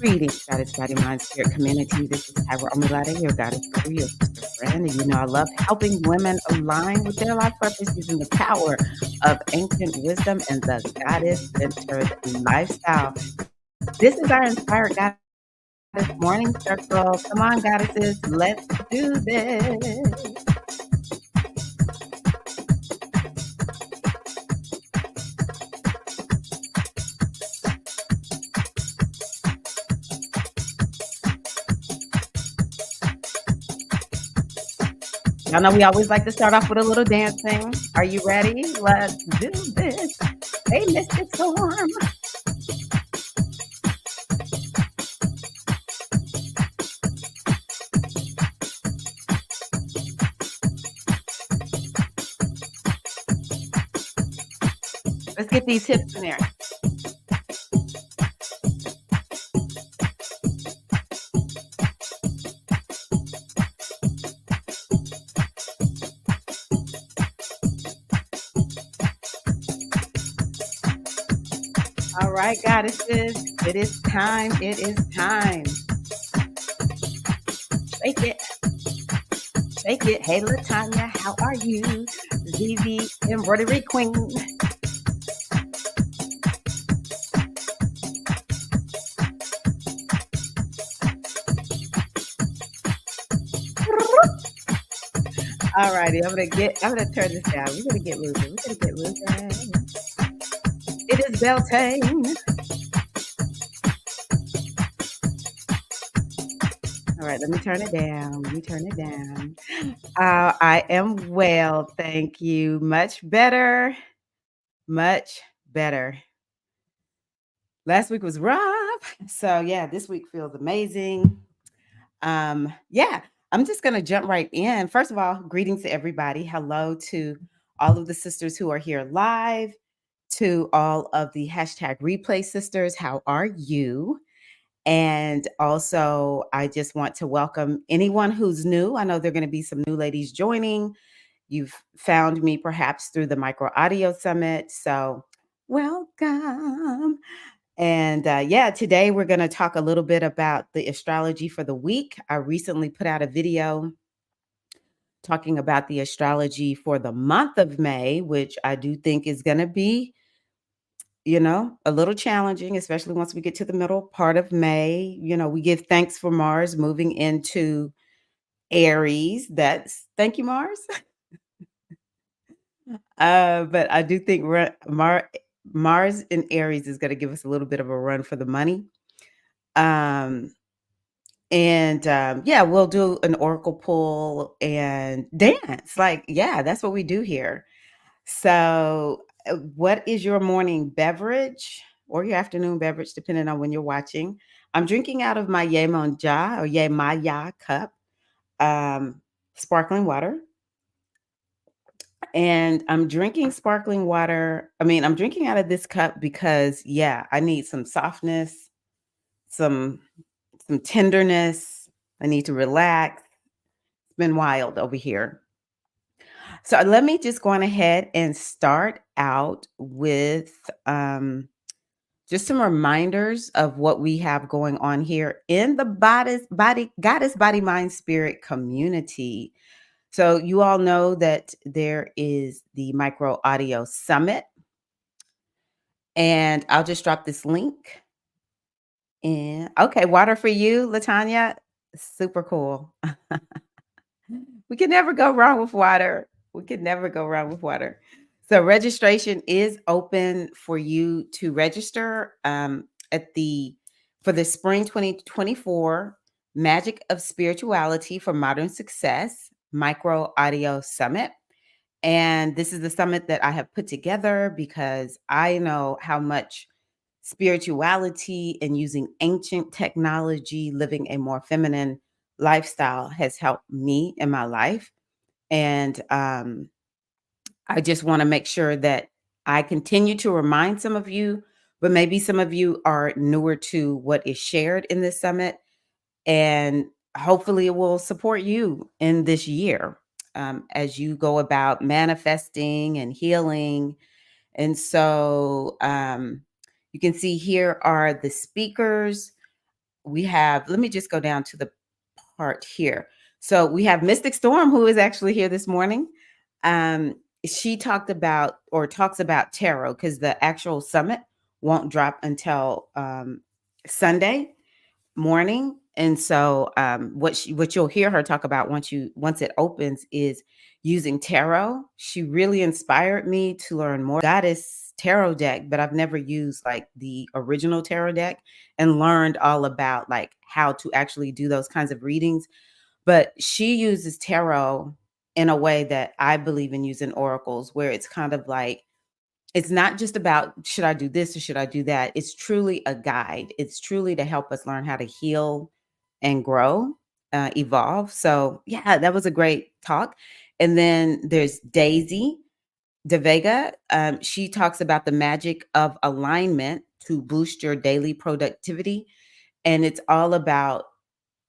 Greetings, Goddess Body Mind Spirit community. This is Tyra Omilada, your goddess guru, your sister friend. And you know, I love helping women align with their life purpose using the power of ancient wisdom and the goddess centered lifestyle. This is our Inspired Goddess Morning Circle. Come on, goddesses, let's do this. Y'all know we always like to start off with a little dancing. Are you ready? Let's do this. Hey, Mystic Storm. Let's get these hips in there. All right, goddesses, it is time. It is time. Shake it. Shake it. Hey, Latanya, how are you? ZV Embroidery Queen. All righty, I'm gonna turn this down. We're gonna get moving. We're gonna get moving. It is Beltane. All right, let me turn it down. Let me turn it down. I am well, thank you. Much better. Much better. Last week was rough. So yeah, this week feels amazing. Yeah, I'm just gonna jump right in. First of all, greetings to everybody. Hello to all of the sisters who are here live, to all of the hashtag replay sisters. How are you? And also, I just want to welcome anyone who's new. I know there are going to be some new ladies joining. You've found me perhaps through the Micro Audio Summit. So, welcome. And yeah, today we're going to talk a little bit about the astrology for the week. I recently put out a video talking about the astrology for the month of May, which I do think is going to be, a little challenging, especially once we get to the middle part of May. We give thanks for Mars moving into Aries. Thank you, Mars. But I do think Mars in Aries is going to give us a little bit of a run for the money. Yeah, we'll do an oracle pull and dance. Yeah, that's what we do here. So, what is your morning beverage or your afternoon beverage, depending on when you're watching? I'm drinking out of my Yemonja or Yemaya cup, sparkling water. And I'm drinking sparkling water. I'm drinking out of this cup because, yeah, I need some softness, some tenderness. I need to relax. It's been wild over here. So let me just go on ahead and start out with just some reminders of what we have going on here in the goddess body mind spirit community. So you all know that there is the Micro Audio Summit, and I'll just drop this link. And okay, water for you, Latanya. Super cool. We can never go wrong with water. We can never go wrong with water. So registration is open for you to register for the spring 2024 Magic of Spirituality for Modern Success Micro Audio Summit. And this is the summit that I have put together because I know how much spirituality and using ancient technology, living a more feminine lifestyle has helped me in my life. And I just want to make sure that I continue to remind some of you, but maybe some of you are newer to what is shared in this summit. And hopefully it will support you in this year as you go about manifesting and healing. And so you can see here are the speakers. we have, let me just go down to the part here. So we have Mystic Storm, who is actually here this morning. Um, she talked about, or talks about, tarot, because the actual summit won't drop until Sunday morning. And so what you'll hear her talk about once it opens is using tarot. She really inspired me to learn more goddess tarot deck, but I've never used like the original tarot deck and learned all about like how to actually do those kinds of readings. But she uses tarot in a way that I believe in using oracles, where it's kind of like, it's not just about should I do this or should I do that? It's truly a guide. It's truly to help us learn how to heal and grow, evolve. So, yeah, that was a great talk. And then there's Daisy De Vega. She talks about the magic of alignment to boost your daily productivity. And it's all about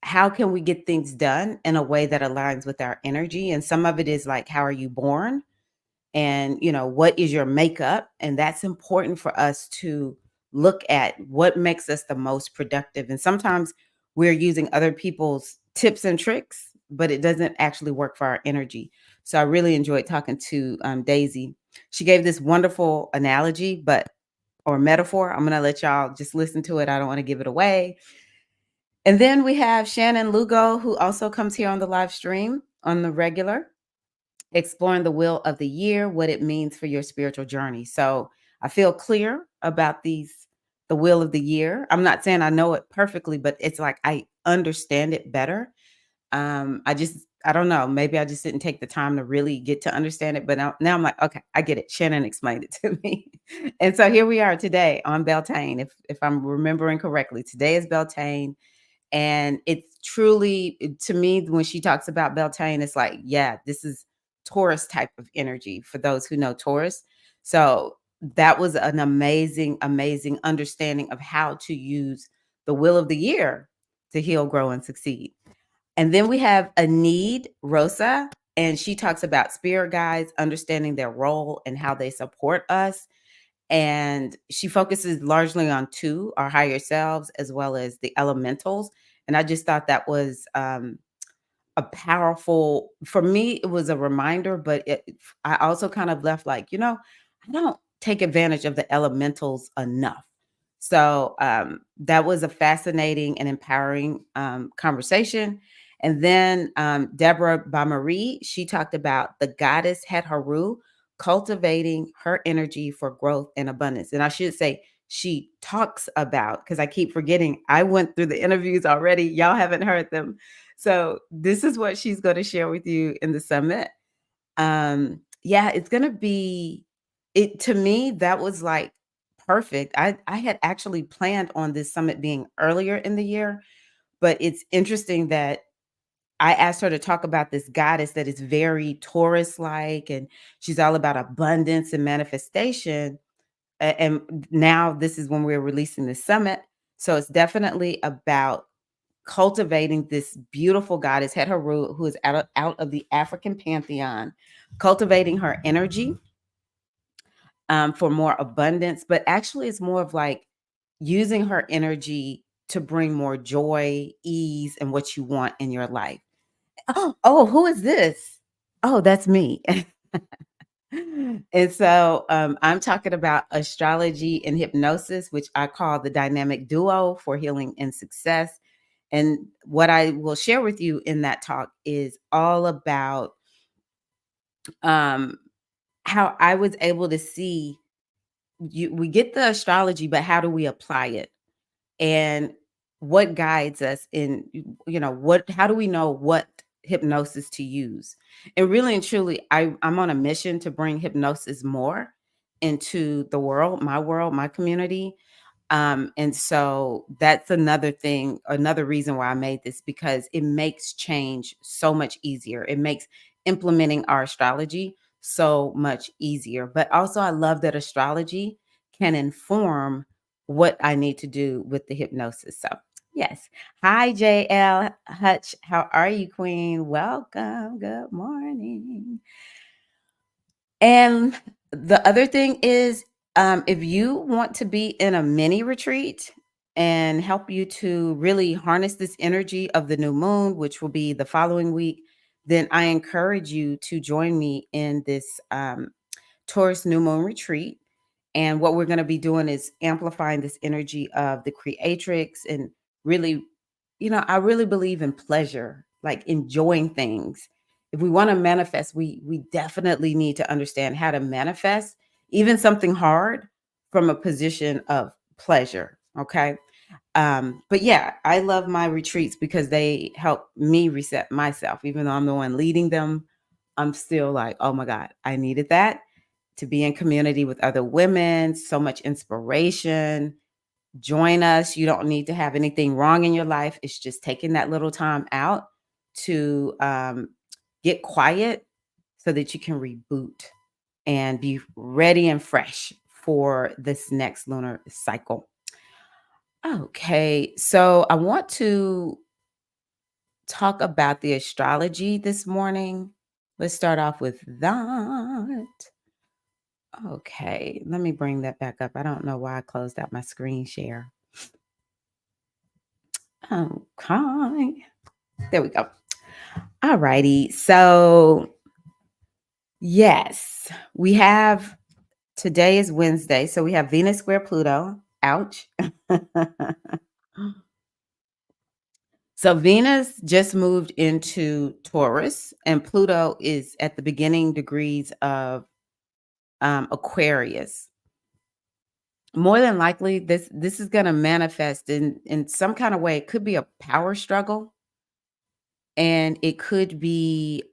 how can we get things done in a way that aligns with our energy. And some of it is like, how are you born? And what is your makeup, and that's important for us to look at what makes us the most productive. And sometimes we're using other people's tips and tricks, but it doesn't actually work for our energy. So I really enjoyed talking to Daisy. She gave this wonderful analogy, but or metaphor. I'm going to let y'all just listen to it. I don't want to give it away. And then we have Shannon Lugo, who also comes here on the live stream on the regular, exploring the wheel of the year, what it means for your spiritual journey. So I feel clear about the wheel of the year. I'm not saying I know it perfectly, but it's like I understand it better. I don't know. Maybe I just didn't take the time to really get to understand it. But now I'm like, okay, I get it. Shannon explained it to me. And so here we are today on Beltane. If I'm remembering correctly, today is Beltane. And it's truly, to me, when she talks about Beltane, it's like, yeah, this is Taurus type of energy for those who know Taurus. So that was an amazing, amazing understanding of how to use the wheel of the year to heal, grow, and succeed. And then we have Anid Rosa, and she talks about spirit guides, understanding their role and how they support us. And she focuses largely on two, our higher selves as well as the elementals. And I just thought that was a powerful, for me, it was a reminder, but I also kind of left like, I don't take advantage of the elementals enough. So that was a fascinating and empowering conversation. And then Deborah Bamarie, she talked about the goddess Het Haru, cultivating her energy for growth and abundance. And I should say, she talks about, because I keep forgetting, I went through the interviews already. Y'all haven't heard them. So this is what she's going to share with you in the summit. Yeah, it's going to be, it to me, that was like perfect. I had actually planned on this summit being earlier in the year, but it's interesting that I asked her to talk about this goddess that is very Taurus like, and she's all about abundance and manifestation. And now this is when we're releasing the summit. So it's definitely about cultivating this beautiful goddess, Het Haru, who is out of the African pantheon, cultivating her energy for more abundance. But actually, it's more of like using her energy to bring more joy, ease, and what you want in your life. Oh, who is this? Oh, that's me. And so I'm talking about astrology and hypnosis, which I call the dynamic duo for healing and success. And what I will share with you in that talk is all about um, how I was able to see we get the astrology, but how do we apply it? And what guides us in, how do we know what hypnosis to use? And really and truly, I'm on a mission to bring hypnosis more into the world, my community. And so that's another thing, another reason why I made this, because it makes change so much easier. It makes implementing our astrology so much easier. But also, I love that astrology can inform what I need to do with the hypnosis. So, yes. Hi, JL Hutch. How are you, Queen? Welcome. Good morning. And the other thing is, if you want to be in a mini retreat, and help you to really harness this energy of the new moon, which will be the following week, then I encourage you to join me in this Taurus new moon retreat. And what we're going to be doing is amplifying this energy of the creatrix and really, I really believe in pleasure, like enjoying things. If we want to manifest, we definitely need to understand how to manifest even something hard from a position of pleasure. Okay. But yeah, I love my retreats because they help me reset myself. Even though I'm the one leading them, I'm still like, oh my God, I needed that to be in community with other women, so much inspiration. Join us. You don't need to have anything wrong in your life. It's just taking that little time out to get quiet so that you can reboot and be ready and fresh for this next lunar cycle. Okay, so I want to talk about the astrology this morning. Let's start off with that. Okay, let me bring that back up. I don't know why I closed out my screen share. Okay, there we go. All righty. So, yes, we have today is Wednesday. So we have Venus square Pluto. Ouch. So Venus just moved into Taurus, and Pluto is at the beginning degrees of Aquarius. More than likely, this is going to manifest in some kind of way. It could be a power struggle, and it could be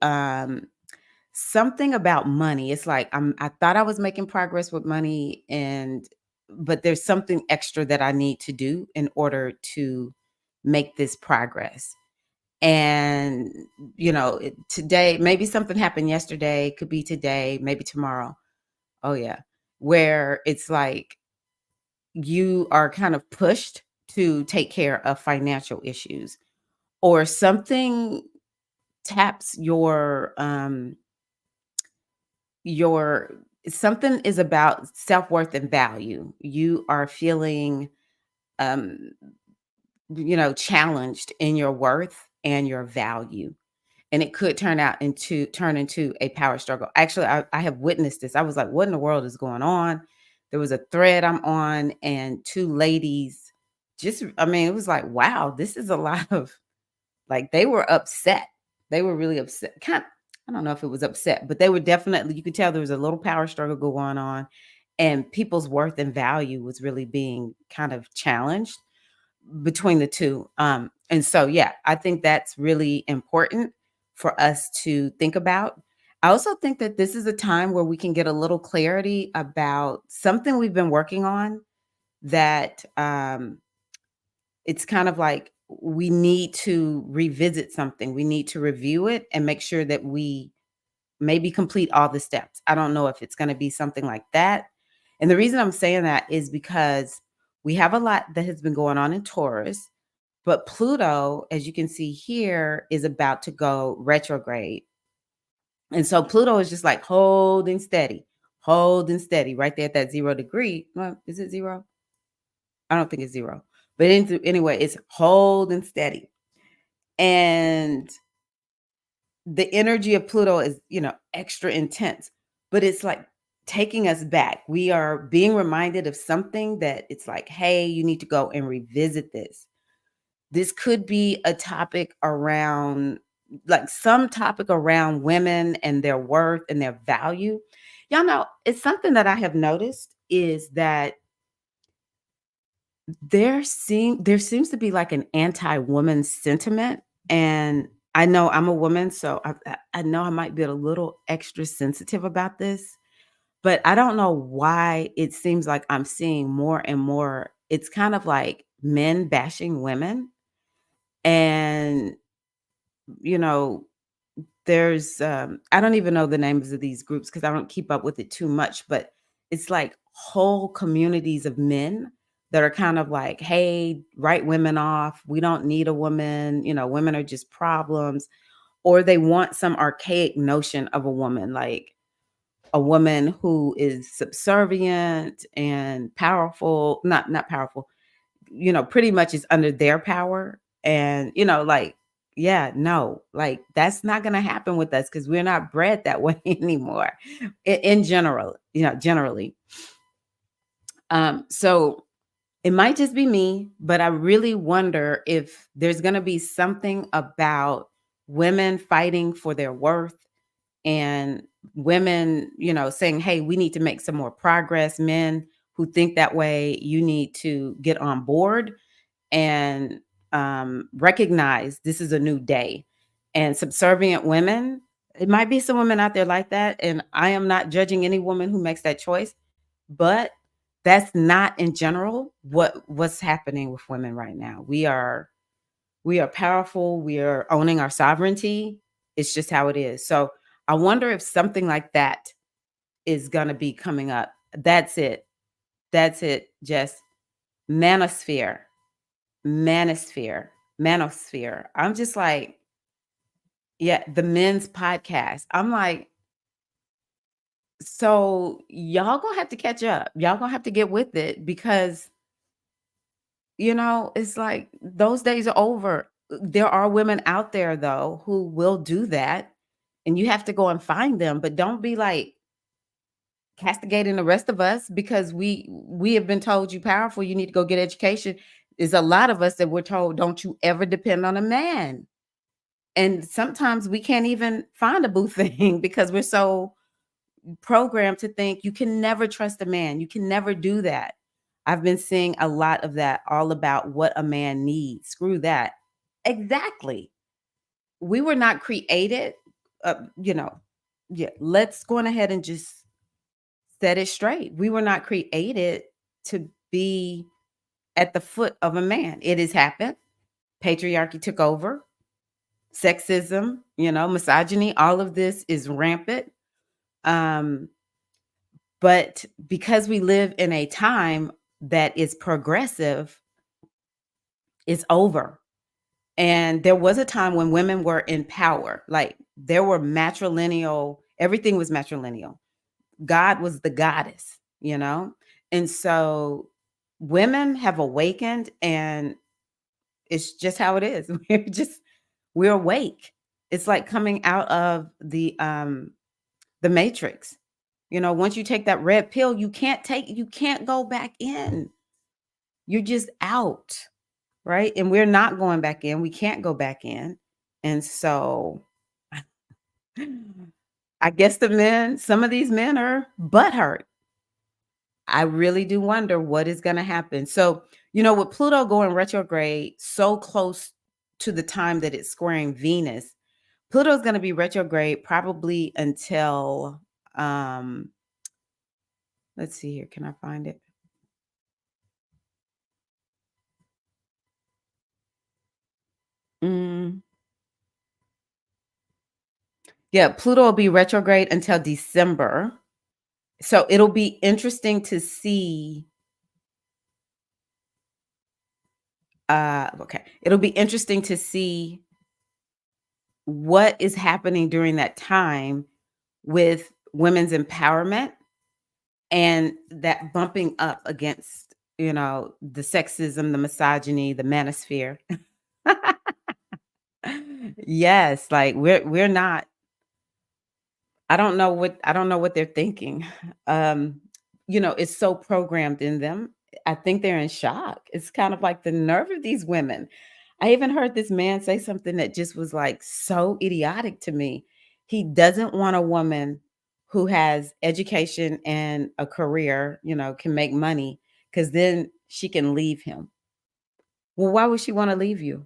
something about money. It's like I thought I was making progress with money, but there's something extra that I need to do in order to make this progress. And today, maybe something happened yesterday, could be today, maybe tomorrow. Oh yeah, where it's like you are kind of pushed to take care of financial issues, or something taps your something is about self-worth and value. You are feeling um challenged in your worth and your value, and it could turn into a power struggle. Actually, I have witnessed this. I was like, what in the world is going on? There was a thread I'm on, and two ladies, it was like, wow, this is a lot of, like, they were upset. They were really upset. I don't know if it was upset, but they were definitely, you could tell there was a little power struggle going on, and people's worth and value was really being kind of challenged between the two. And so, yeah, I think that's really important for us to think about. I also think that this is a time where we can get a little clarity about something we've been working on, that it's kind of like we need to revisit something. We need to review it and make sure that we maybe complete all the steps. I don't know if it's going to be something like that. And the reason I'm saying that is because we have a lot that has been going on in Taurus, but Pluto, as you can see here, is about to go retrograde. And so Pluto is just like holding steady right there at that 0 degree. Well, is it zero? I don't think it's zero. But anyway, it's holding steady. And the energy of Pluto is, extra intense, but it's like taking us back. We are being reminded of something that it's like, hey, you need to go and revisit this. This could be a topic around, like, some topic around women and their worth and their value. Y'all know, it's something that I have noticed is that there seems to be like an anti-woman sentiment. And I know I'm a woman, so I know I might be a little extra sensitive about this, but I don't know why it seems like I'm seeing more and more. It's kind of like men bashing women. And you know there's I don't even know the names of these groups because I don't keep up with it too much, but it's like whole communities of men that are kind of like, hey, write women off. We don't need a woman. Women are just problems. Or they want some archaic notion of a woman, like a woman who is subservient and powerful, not powerful, pretty much is under their power. And, like, yeah, no, like that's not going to happen with us because we're not bred that way anymore in general, generally. So it might just be me, but I really wonder if there's going to be something about women fighting for their worth and women, saying, hey, we need to make some more progress. Men who think that way, you need to get on board and recognize this is a new day. And subservient women, it might be some women out there like that. And I am not judging any woman who makes that choice, but that's not in general what's happening with women right now. We are powerful. We are owning our sovereignty. It's just how it is. So I wonder if something like that is going to be coming up. That's it. That's it. Just manosphere, manosphere, manosphere. I'm just like, yeah, the men's podcast. I'm like, so y'all gonna have to catch up. Y'all gonna have to get with it because it's like those days are over. There are women out there though who will do that, and you have to go and find them, but don't be like castigating the rest of us because we have been told you powerful, you need to go get education. There's a lot of us that we're told don't you ever depend on a man. And sometimes we can't even find a boo thing because we're so programmed to think you can never trust a man. You can never do that. I've been seeing a lot of that all about what a man needs. Screw that. Exactly. We were not created, yeah, let's go on ahead and just set it straight. We were not created to be at the foot of a man. It has happened. Patriarchy took over, sexism, misogyny, all of this is rampant. Um, but because we live in a time that is progressive, it's over. And there was a time when women were in power. Like there were matrilineal, everything was matrilineal. God was the goddess. And so women have awakened and it's just how it is. We're awake. It's like coming out of the matrix. Once you take that red pill, you can't go back in. You're just out, right? And we're not going back in. We can't go back in. And so I guess some of these men are butthurt. I really do wonder what is going to happen. So, with Pluto going retrograde so close to the time that it's squaring Venus, Pluto's going to be retrograde probably until um let's see here, can I find it? Mm, yeah, Pluto will be retrograde until December. So it'll be interesting to see okay. It'll be interesting to see what is happening during that time with women's empowerment and that bumping up against, the sexism, the misogyny, the manosphere. Yes, like we're not I don't know what they're thinking. Um, it's so programmed in them. I think they're in shock. It's kind of like the nerve of these women. I even heard this man say something that just was like so idiotic to me. He doesn't want a woman who has education and a career, can make money because then she can leave him. Well, why would she want to leave you?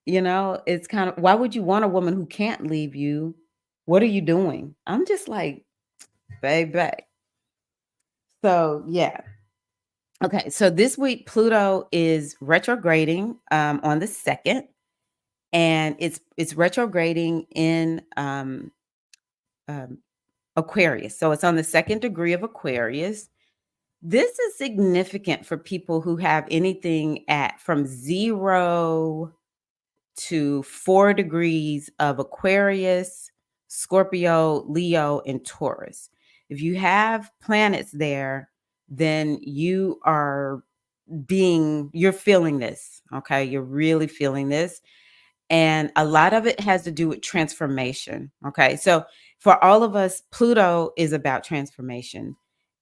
It's kind of why would you want a woman who can't leave you? What are you doing? I'm just like, baby. So yeah. Okay. So this week Pluto is retrograding on the 2nd, and it's retrograding in um Aquarius. So it's on the second degree of Aquarius. This is significant for people who have anything at from 0 to 4 degrees of Aquarius, Scorpio, Leo, and Taurus. If you have planets there, then you are you're feeling this, okay? You're really feeling this. And a lot of it has to do with transformation, okay? So for all of us, Pluto is about transformation.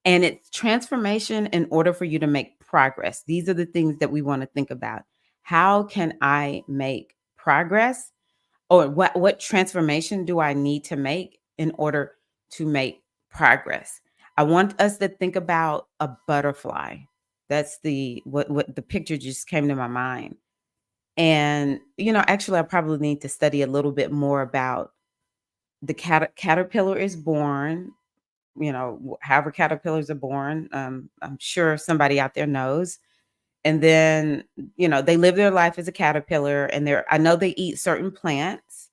And it's transformation in order for you to make progress. These are the things that we want to think about. How can I make progress? Or what transformation do I need to make in order to make progress? I want us to think about a butterfly. That's what the picture just came to my mind. And actually, I probably need to study a little bit more about the caterpillar is born. However caterpillars are born. I'm sure somebody out there knows. And then they live their life as a caterpillar, and I know they eat certain plants,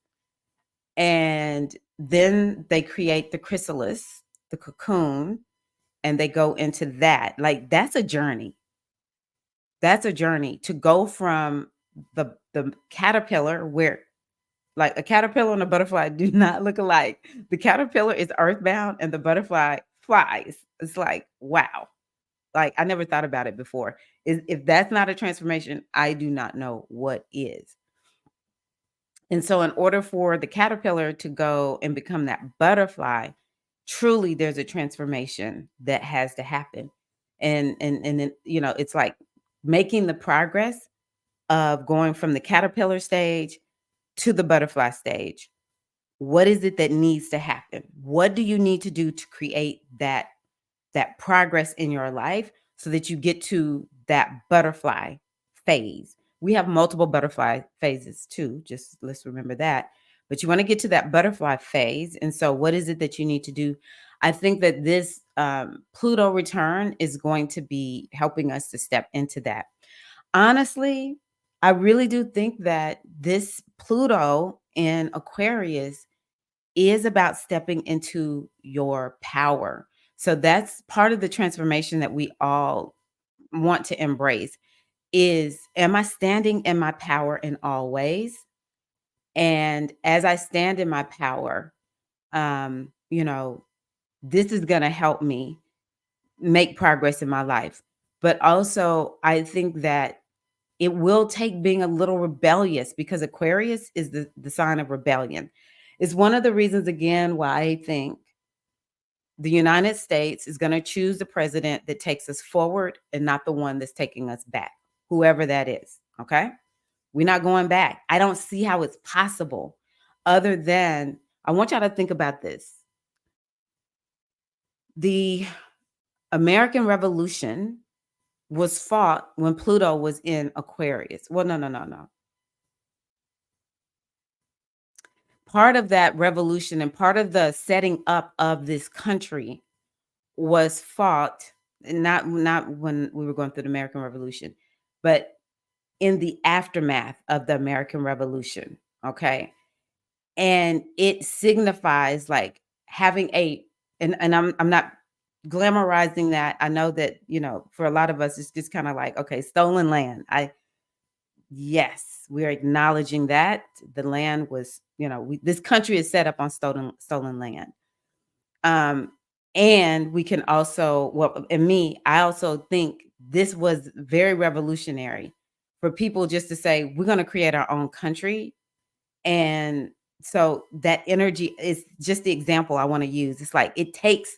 and then they create the chrysalis, the cocoon, and they go into that. Like, that's a journey. That's a journey to go from the caterpillar, where like a caterpillar and a butterfly do not look alike. The caterpillar is earthbound and the butterfly flies. It's like, wow. Like, I never thought about it before. If that's not a transformation, I do not know what is. And so in order for the caterpillar to go and become that butterfly, truly there's a transformation that has to happen. And then, it's like making the progress of going from the caterpillar stage to the butterfly stage. What is it that needs to happen? What do you need to do to create that progress in your life so that you get to that butterfly phase? We have multiple butterfly phases too. Just let's remember that. But you want to get to that butterfly phase. And so, what is it that you need to do? I think that this Pluto return is going to be helping us to step into that. Honestly, I really do think that this Pluto in Aquarius is about stepping into your power. So that's part of the transformation that we all want to embrace is, am I standing in my power in all ways? And as I stand in my power, um, you know, this is going to help me make progress in my life. But also, I think that it will take being a little rebellious, because Aquarius is the sign of rebellion. It's one of the reasons, again, why I think the United States is going to choose the president that takes us forward and not the one that's taking us back, whoever that is. Okay. We're not going back. I don't see how it's possible, other than I want y'all to think about this. The American Revolution was fought when Pluto was in Aquarius. Well, no, no, no, no. Part of that revolution and part of the setting up of this country was fought, and not when we were going through the American Revolution, but in the aftermath of the American Revolution, okay? And it signifies like having and I'm not glamorizing that. I know that, for a lot of us it's just kind of like, okay, stolen land. Yes, we're acknowledging that the land was, this country is set up on stolen land. Um, and we can also, well, and me, I also think this was very revolutionary for people just to say, we're going to create our own country. And so that energy is just the example I want to use. It's like it takes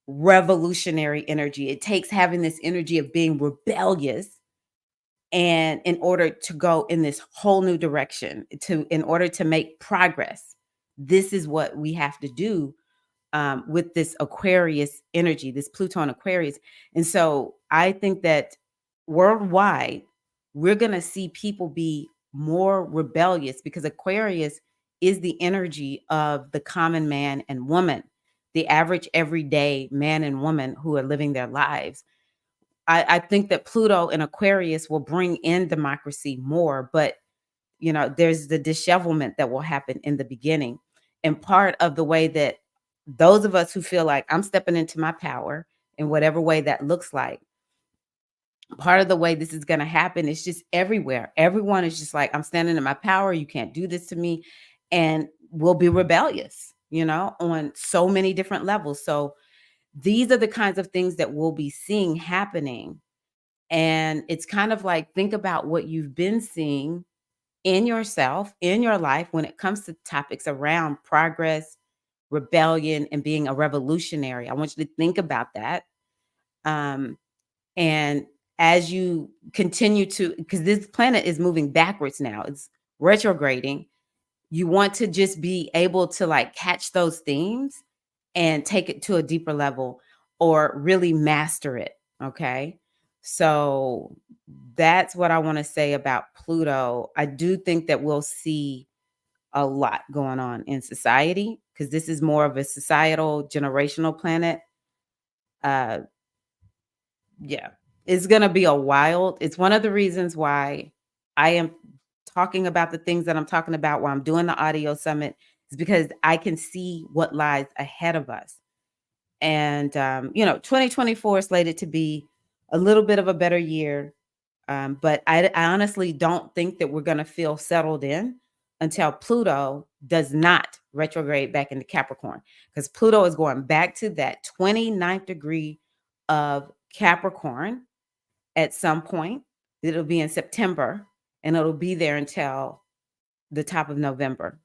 revolutionary energy. It takes having this energy of being rebellious, and in order to go in this whole new direction, in order to make progress, this is what we have to do, with this Aquarius energy, this Pluto in Aquarius. And so I think that worldwide, we're going to see people be more rebellious, because Aquarius is the energy of the common man and woman, the average everyday man and woman who are living their lives. I think that Pluto in Aquarius will bring in democracy more, but there's the dishevelment that will happen in the beginning. And part of the way that those of us who feel like I'm stepping into my power in whatever way that looks like, part of the way this is going to happen is just everywhere. Everyone is just like, I'm standing in my power. You can't do this to me. And we'll be rebellious, on so many different levels. So these are the kinds of things that we'll be seeing happening. And it's kind of like, think about what you've been seeing in yourself, in your life, when it comes to topics around progress, rebellion, and being a revolutionary. I want you to think about that. Um, and as you continue to, because this planet is moving backwards now, it's retrograding. You want to just be able to like catch those themes and take it to a deeper level or really master it. Okay. So that's what I want to say about Pluto. I do think that we'll see a lot going on in society because this is more of a societal, generational planet. Uh, yeah, it's going to be a wild. It's one of the reasons why I am talking about the things that I'm talking about while I'm doing the audio summit is because I can see what lies ahead of us. And 2024 is slated to be a little bit of a better year. But I honestly don't think that we're going to feel settled in until Pluto does not retrograde back into Capricorn, because Pluto is going back to that 29th degree of Capricorn at some point. It'll be in September and it'll be there until the top of November.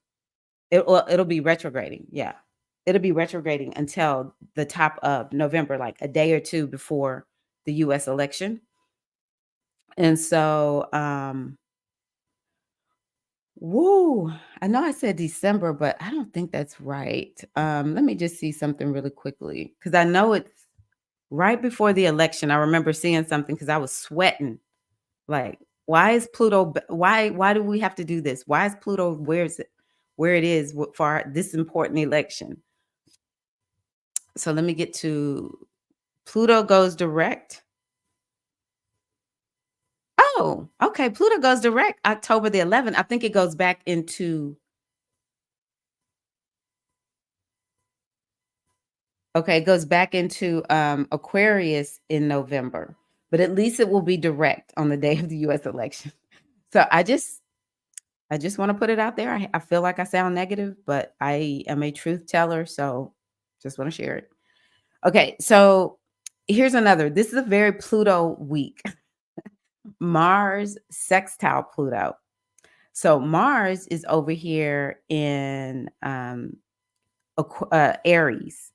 It'll be retrograding. Yeah. It'll be retrograding until the top of November, like a day or two before the US election. And so, woo, I know I said December, but I don't think that's right. Let me just see something really quickly because I know it's right before the election. I remember seeing something because I was sweating. Like, why is Pluto? Why do we have to do this? Why is Pluto where it is for this important election? So let me get to Pluto goes direct. Oh, okay. Pluto goes direct October the 11th. I think it goes back into. Okay, it goes back into Aquarius in November, but at least it will be direct on the day of the US election. So I just want to put it out there. I feel like I sound negative, but I am a truth teller, so just want to share it. Okay, so here's another. This is a very Pluto week. Mars sextile Pluto. So Mars is over here in Aries.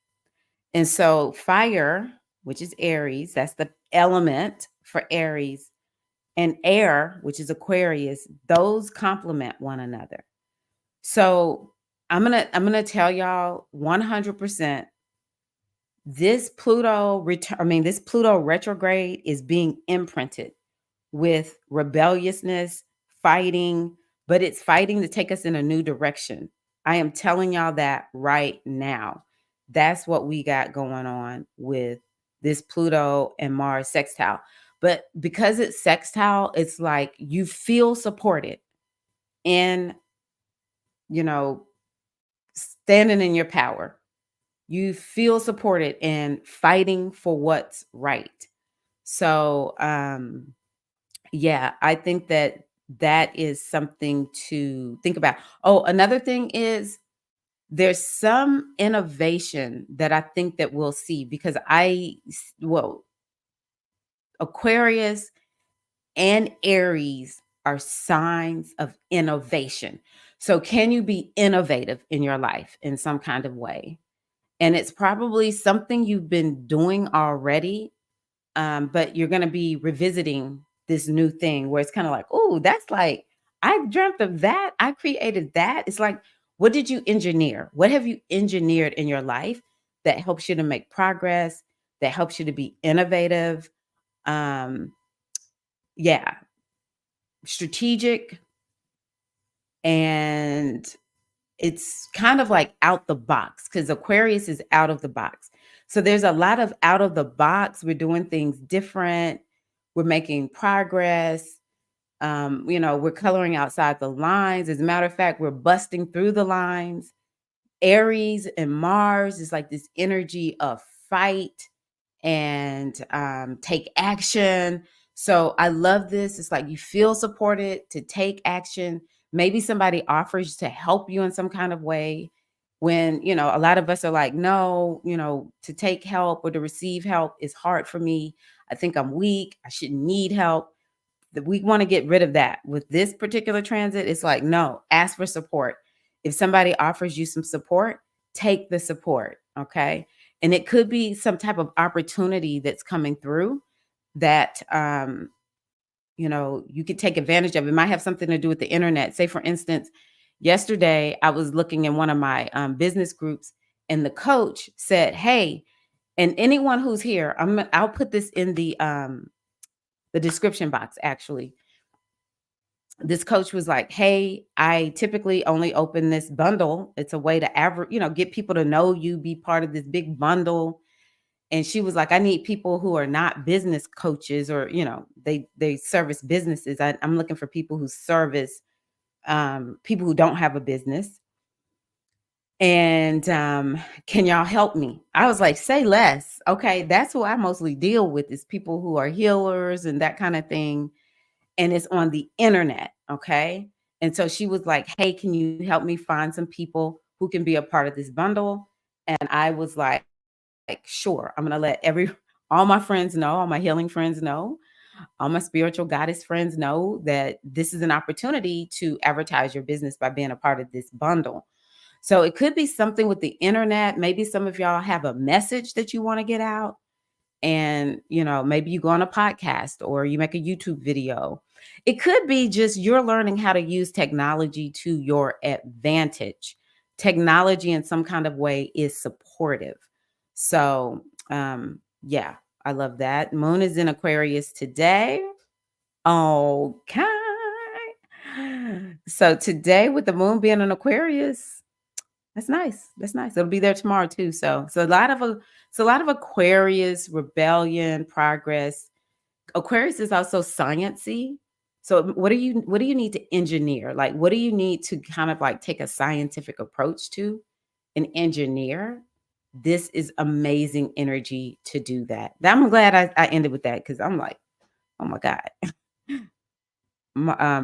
And so fire, which is Aries, that's the element for Aries, and air, which is Aquarius, those complement one another. So I'm gonna tell y'all 100% this Pluto retrograde is being imprinted with rebelliousness, fighting, but it's fighting to take us in a new direction. I am telling y'all that right now. That's what we got going on with this Pluto and Mars sextile. But because it's sextile, it's like you feel supported in, you know, standing in your power. You feel supported in fighting for what's right. So, yeah, I think that that is something to think about. Oh, another thing is there's some innovation that I think that we'll see because Aquarius and Aries are signs of innovation. So can you be innovative in your life in some kind of way? And it's probably something you've been doing already, but you're going to be revisiting this new thing where it's kind of like, oh, that's like, I dreamt of that. I created that. It's like, what did you engineer? What have you engineered in your life that helps you to make progress, that helps you to be innovative? Um, yeah, strategic, and it's kind of like out the box because Aquarius is out of the box. So there's a lot of out of the box. We're doing things different. We're making progress. We're coloring outside the lines. As a matter of fact, we're busting through the lines. Aries and Mars is like this energy of fight and take action. So I love this. It's like you feel supported to take action. Maybe somebody offers to help you in some kind of way. when, a lot of us are like, no, to take help or to receive help is hard for me. I think I'm weak. I shouldn't need help. That we want to get rid of that. With this particular transit, it's like, no, ask for support. If somebody offers you some support, take the support. Okay. And it could be some type of opportunity that's coming through that you could take advantage of. It might have something to do with the internet. Say, for instance, yesterday I was looking in one of my business groups, and the coach said, "Hey, and anyone who's here, I'll put this in the description box. Actually, this coach was like, "Hey, I typically only open this bundle. It's a way to get people to know you, be part of this big bundle." And she was like, "I need people who are not business coaches, or they service businesses. I'm looking for people who service people who don't have a business. And can y'all help me?" I was like, "Say less." Okay, that's who I mostly deal with, is people who are healers and that kind of thing. And it's on the internet. Okay. And so she was like, "Hey, can you help me find some people who can be a part of this bundle?" And I was like, "Sure, I'm gonna let all my friends know, all my healing friends know, all my spiritual goddess friends know that this is an opportunity to advertise your business by being a part of this bundle." So it could be something with the internet. Maybe some of y'all have a message that you want to get out, and maybe you go on a podcast or you make a YouTube video. It could be just you're learning how to use technology to your advantage. Technology in some kind of way is supportive. So yeah, I love that. Moon is in Aquarius today. Okay. So today, with the moon being in Aquarius, that's nice. That's nice. It'll be there tomorrow too. So a lot of Aquarius rebellion, progress. Aquarius is also sciency. So what do you need to engineer? Like, what do you need to kind of like take a scientific approach to and engineer? This is amazing energy to do that. I'm glad I ended with that, because I'm like, oh my God.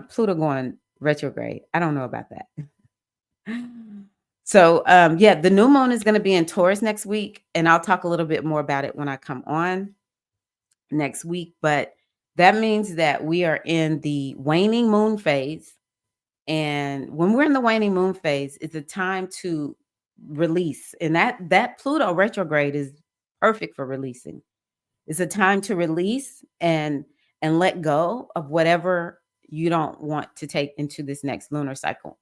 Pluto going retrograde. I don't know about that. So, yeah, the new moon is going to be in Taurus next week, and I'll talk a little bit more about it when I come on next week. But that means that we are in the waning moon phase. And when we're in the waning moon phase, it's a time to release. And that Pluto retrograde is perfect for releasing. It's a time to release and let go of whatever you don't want to take into this next lunar cycle.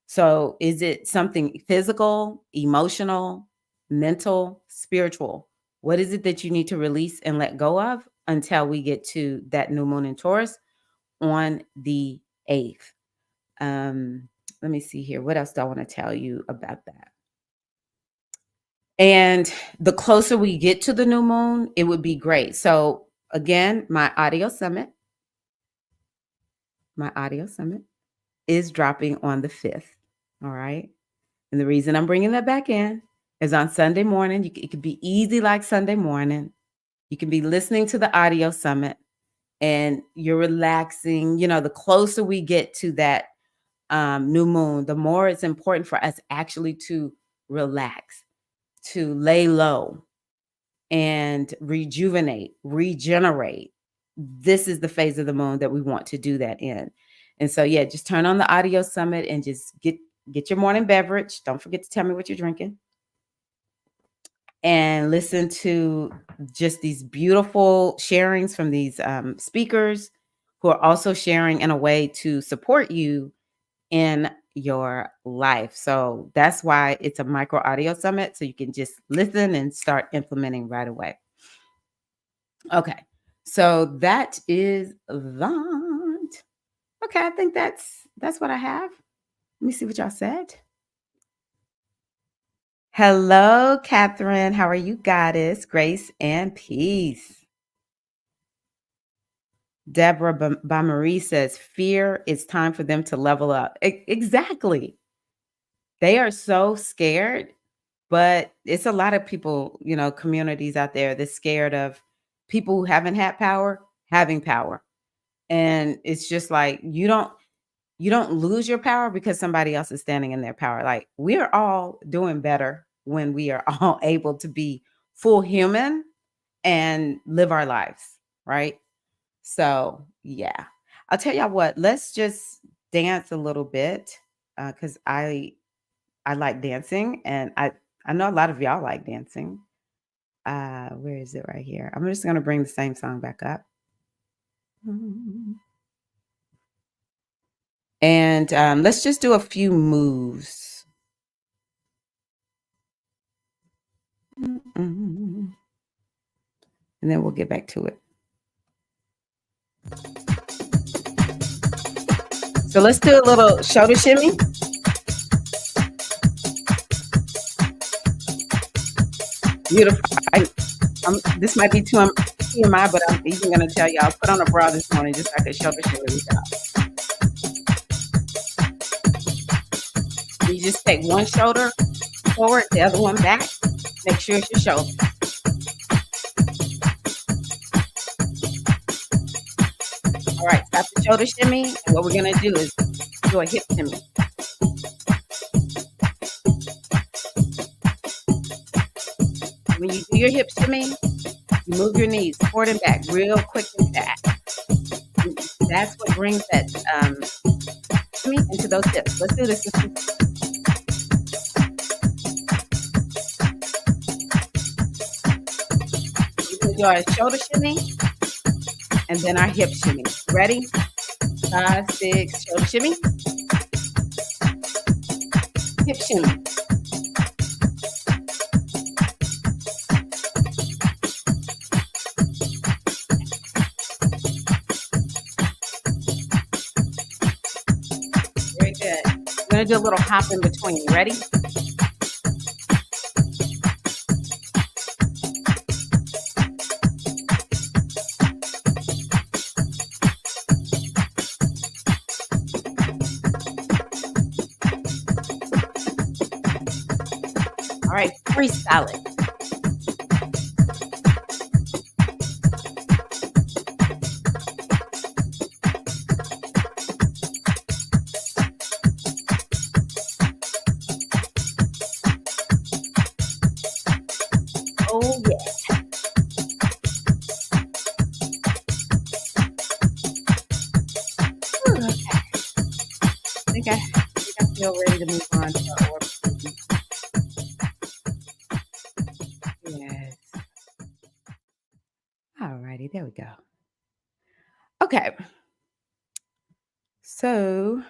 So, is it something physical, emotional, mental, spiritual? What is it that you need to release and let go of until we get to that new moon in Taurus on the 8th? Let me see here. What else do I want to tell you about that? And the closer we get to the new moon, it would be great. So, again, my audio summit is dropping on the 5th. All right. And the reason I'm bringing that back in is on Sunday morning. It could be easy like Sunday morning. You can be listening to the audio summit and you're relaxing. The closer we get to that new moon, the more it's important for us actually to relax, to lay low, and rejuvenate, regenerate. This is the phase of the moon that we want to do that in. And so, yeah, just turn on the audio summit and just get your morning beverage. Don't forget to tell me what you're drinking, and listen to just these beautiful sharings from these speakers who are also sharing in a way to support you in your life. So that's why it's a micro audio summit. So you can just listen and start implementing right away. Okay. So that is that. Okay, I think that's what I have. Let me see what y'all said. Hello, Catherine. How are you, goddess? Grace and peace. Deborah Bamarie says, fear, it's time for them to level up. Exactly. They are so scared, but it's a lot of people, communities out there that's scared of people who haven't had power having power. And it's just like, you don't, you don't lose your power because somebody else is standing in their power. Like, we're all doing better when we are all able to be full human and live our lives, right? So, yeah. I'll tell y'all what, let's just dance a little bit, because I like dancing, and I know a lot of y'all like dancing. Where is it? Right here. I'm just gonna bring the same song back up. And, let's just do a few moves. And then we'll get back to it. So let's do a little shoulder shimmy. Beautiful. This might be too TMI, but I'm even gonna tell y'all, put on a bra this morning just so I could shoulder shimmy with y'all. You just take one shoulder forward, the other one back. Make sure it's your shoulder. All right, stop the shoulder shimmy. And what we're gonna do is do a hip shimmy. When you do your hip shimmy, you move your knees forward and back real quick and fast. That's what brings that shimmy into those hips. Let's do this. We're gonna do our shoulder shimmy and then our hip shimmy. Ready? 5, 6, shoulder shimmy, hip shimmy. Very good. We're gonna do a little hop in between. Ready? All right, freestyle it. Oh yeah. Whew, okay. I think I feel ready to move on to our order. Yes. All righty, there we go. Okay. So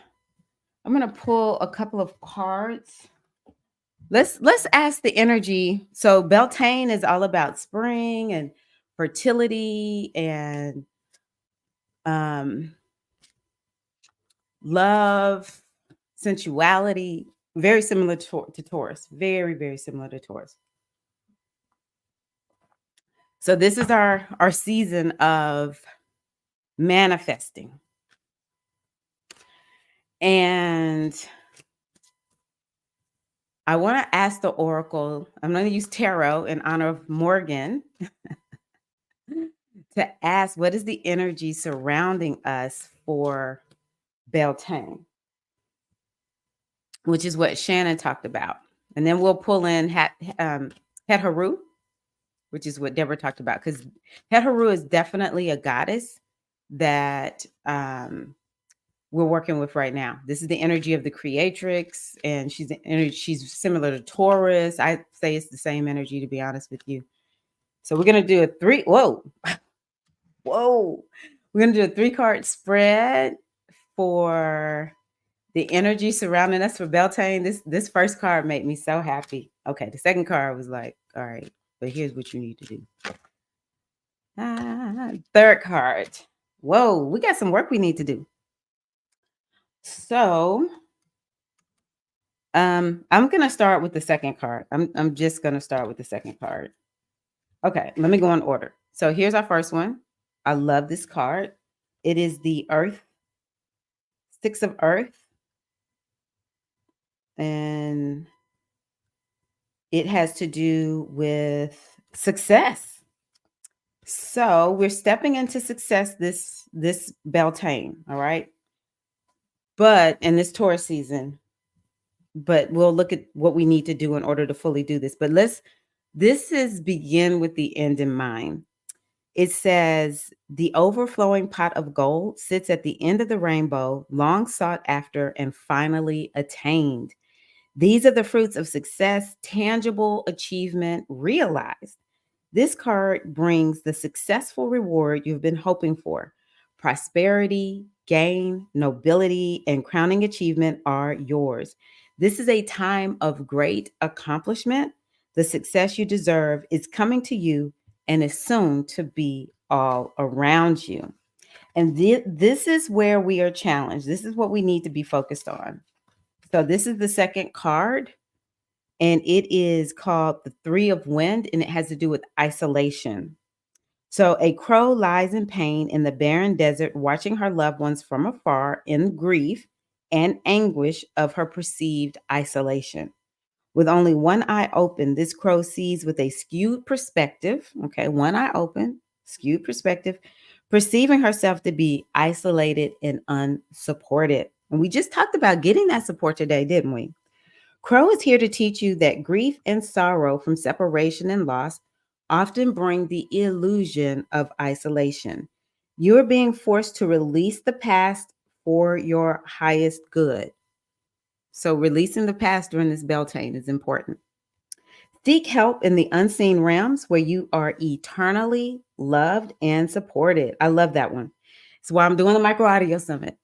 I'm gonna pull a couple of cards. Let's ask the energy. So Beltane is all about spring and fertility and um love, sensuality, very similar to Taurus. Very, very similar to Taurus. So this is our season of manifesting. And I want to ask the oracle. I'm going to use tarot in honor of Morgan to ask what is the energy surrounding us for Beltane, which is what Shannon talked about. And then we'll pull in Het Haru, which is what Deborah talked about, because Het Haru is definitely a goddess that we're working with right now. This is the energy of the creatrix, and she's similar to Taurus. I say it's the same energy, to be honest with you. So we're gonna do a three. Whoa, whoa. We're gonna do a 3-card spread for the energy surrounding us for Beltane. This first card made me so happy. Okay, the second card was like, all right, but here's what you need to do. Third card. Whoa, we got some work we need to do. So I'm gonna start with the second card. I'm just gonna start with the second card. Okay, let me go in order. So here's our first one. I love this card. It is the Earth, 6 of Earth, and it has to do with success. So we're stepping into success this Beltane, all right? But in this Taurus season, but we'll look at what we need to do in order to fully do this. But this is begin with the end in mind. It says, the overflowing pot of gold sits at the end of the rainbow, long sought after and finally attained. These are the fruits of success, tangible achievement realized. This card brings the successful reward you've been hoping for. Prosperity, gain, nobility, and crowning achievement are yours. This is a time of great accomplishment. The success you deserve is coming to you and is soon to be all around you. And this is where we are challenged. This is what we need to be focused on. So, this is the second card, and it is called the Three of Wind, and it has to do with isolation. So, a crow lies in pain in the barren desert, watching her loved ones from afar in grief and anguish of her perceived isolation. With only one eye open, this crow sees with a skewed perspective. Okay, one eye open, skewed perspective, perceiving herself to be isolated and unsupported. And we just talked about getting that support today, didn't we? Crow is here to teach you that grief and sorrow from separation and loss often bring the illusion of isolation. You're being forced to release the past for your highest good. So, releasing the past during this Beltane is important. Seek help in the unseen realms where you are eternally loved and supported. I love that one. That's why I'm doing the micro audio summit.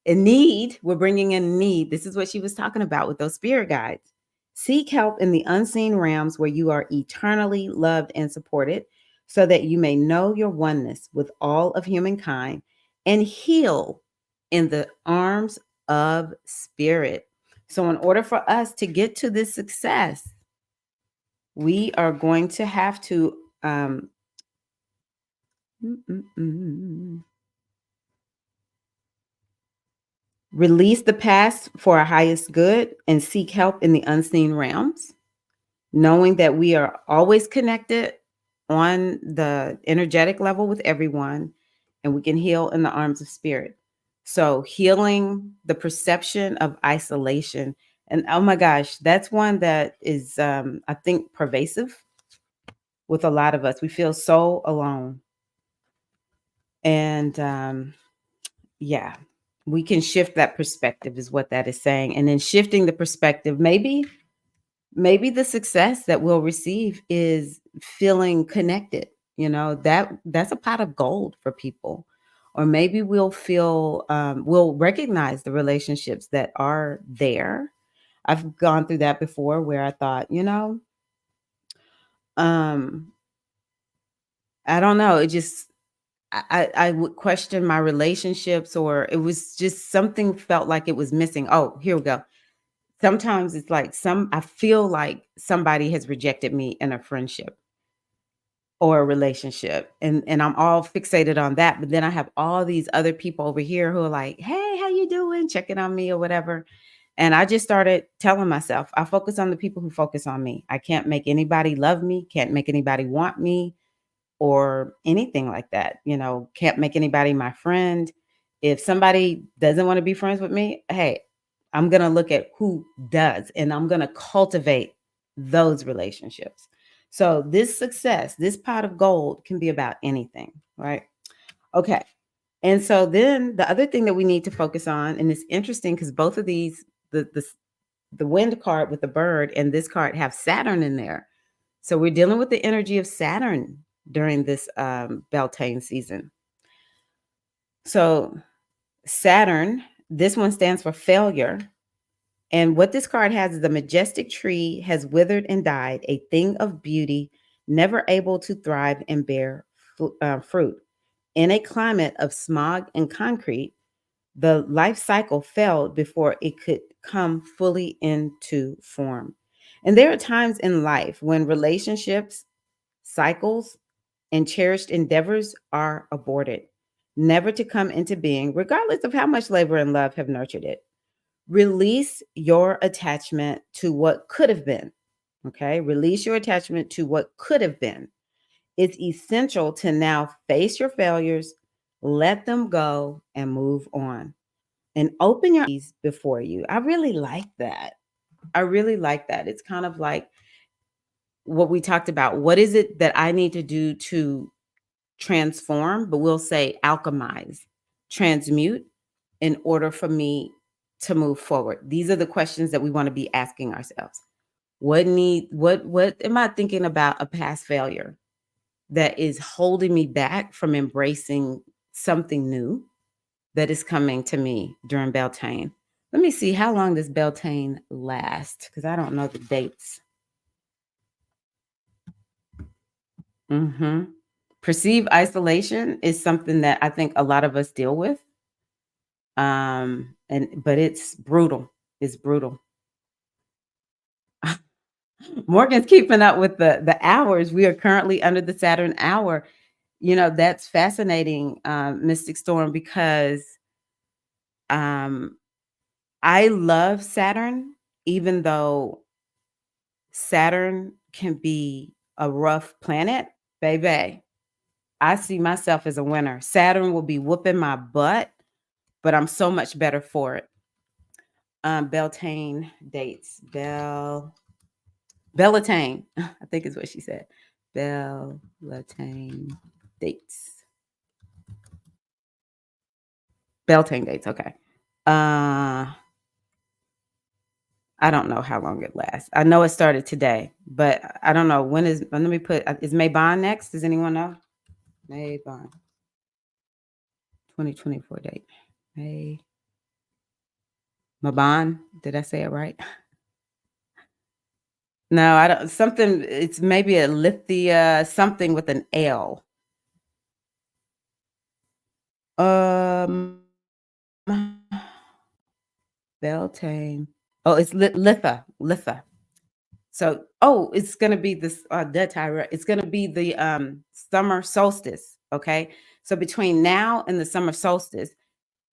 In need, we're bringing in need. This is what she was talking about with those spirit guides. Seek help in the unseen realms where you are eternally loved and supported, so that you may know your oneness with all of humankind and heal in the arms of spirit. So, in order for us to get to this success, we are going to have to mm, mm, mm, release the past for our highest good and seek help in the unseen realms, knowing that we are always connected on the energetic level with everyone, and we can heal in the arms of spirit. So, healing the perception of isolation. And oh my gosh, that's one that is, I think, pervasive with a lot of us. We feel so alone. And yeah, we can shift that perspective, is what that is saying. And then shifting the perspective, maybe the success that we'll receive is feeling connected. That's a pot of gold for people. Or maybe we'll feel, we'll recognize the relationships that are there. I've gone through that before, where I thought, um I don't know, it just, I would question my relationships, or it was just something felt like it was missing. Oh, here we go. Sometimes it's like I feel like somebody has rejected me in a friendship or a relationship, and I'm all fixated on that. But then I have all these other people over here who are like, "Hey, how you doing?" Checking on me or whatever. And I just started telling myself, I focus on the people who focus on me. I can't make anybody love me, can't make anybody want me, or anything like that. Can't make anybody my friend. If somebody doesn't want to be friends with me, hey, I'm going to look at who does, and I'm going to cultivate those relationships. So, this success, this pot of gold can be about anything, right? Okay. And so then the other thing that we need to focus on, and it's interesting because both of these, the wind card with the bird and this card have Saturn in there. So we're dealing with the energy of Saturn during this Beltane season. So Saturn, this one stands for failure. And what this card has is: the majestic tree has withered and died, a thing of beauty, never able to thrive and bear fruit. In a climate of smog and concrete, the life cycle failed before it could come fully into form. And there are times in life when relationships, cycles, and cherished endeavors are aborted, never to come into being, regardless of how much labor and love have nurtured it. Release your attachment to what could have been. Okay. Release your attachment to what could have been. It's essential to now face your failures, let them go, and move on. and open your eyes before you. I really like that. I really like that. It's kind of like what we talked about. What is it that I need to do to transform, but we'll say alchemize, transmute in order for me to move forward? These are the questions that we want to be asking ourselves. What am I thinking about a past failure that is holding me back from embracing something new that is coming to me during Beltane? Let me see, how long does Beltane last? Because I don't know the dates. Mhm. Perceived isolation is something that I think a lot of us deal with. And but it's brutal. It's brutal. Morgan's keeping up with the hours. We are currently under the Saturn hour. That's fascinating, Mystic Storm, because um I love Saturn, even though Saturn can be a rough planet, baby. I see myself as a winner. Saturn will be whooping my butt, but I'm so much better for it. Beltane dates. Bellatane, I think is what she said. Bellatane dates. Beltane dates, okay. I don't know how long it lasts. I know it started today, but I don't know when is. Let me put. Is May Bond next? Does anyone know? May Bond, 2024 date. May Maban. Did I say it right? No, I don't. Something. It's maybe a Lithia. Something with an L. Um, Beltane. Oh, it's Litha. So, it's gonna be this dead Tyra. It's gonna be the summer solstice. Okay, so between now and the summer solstice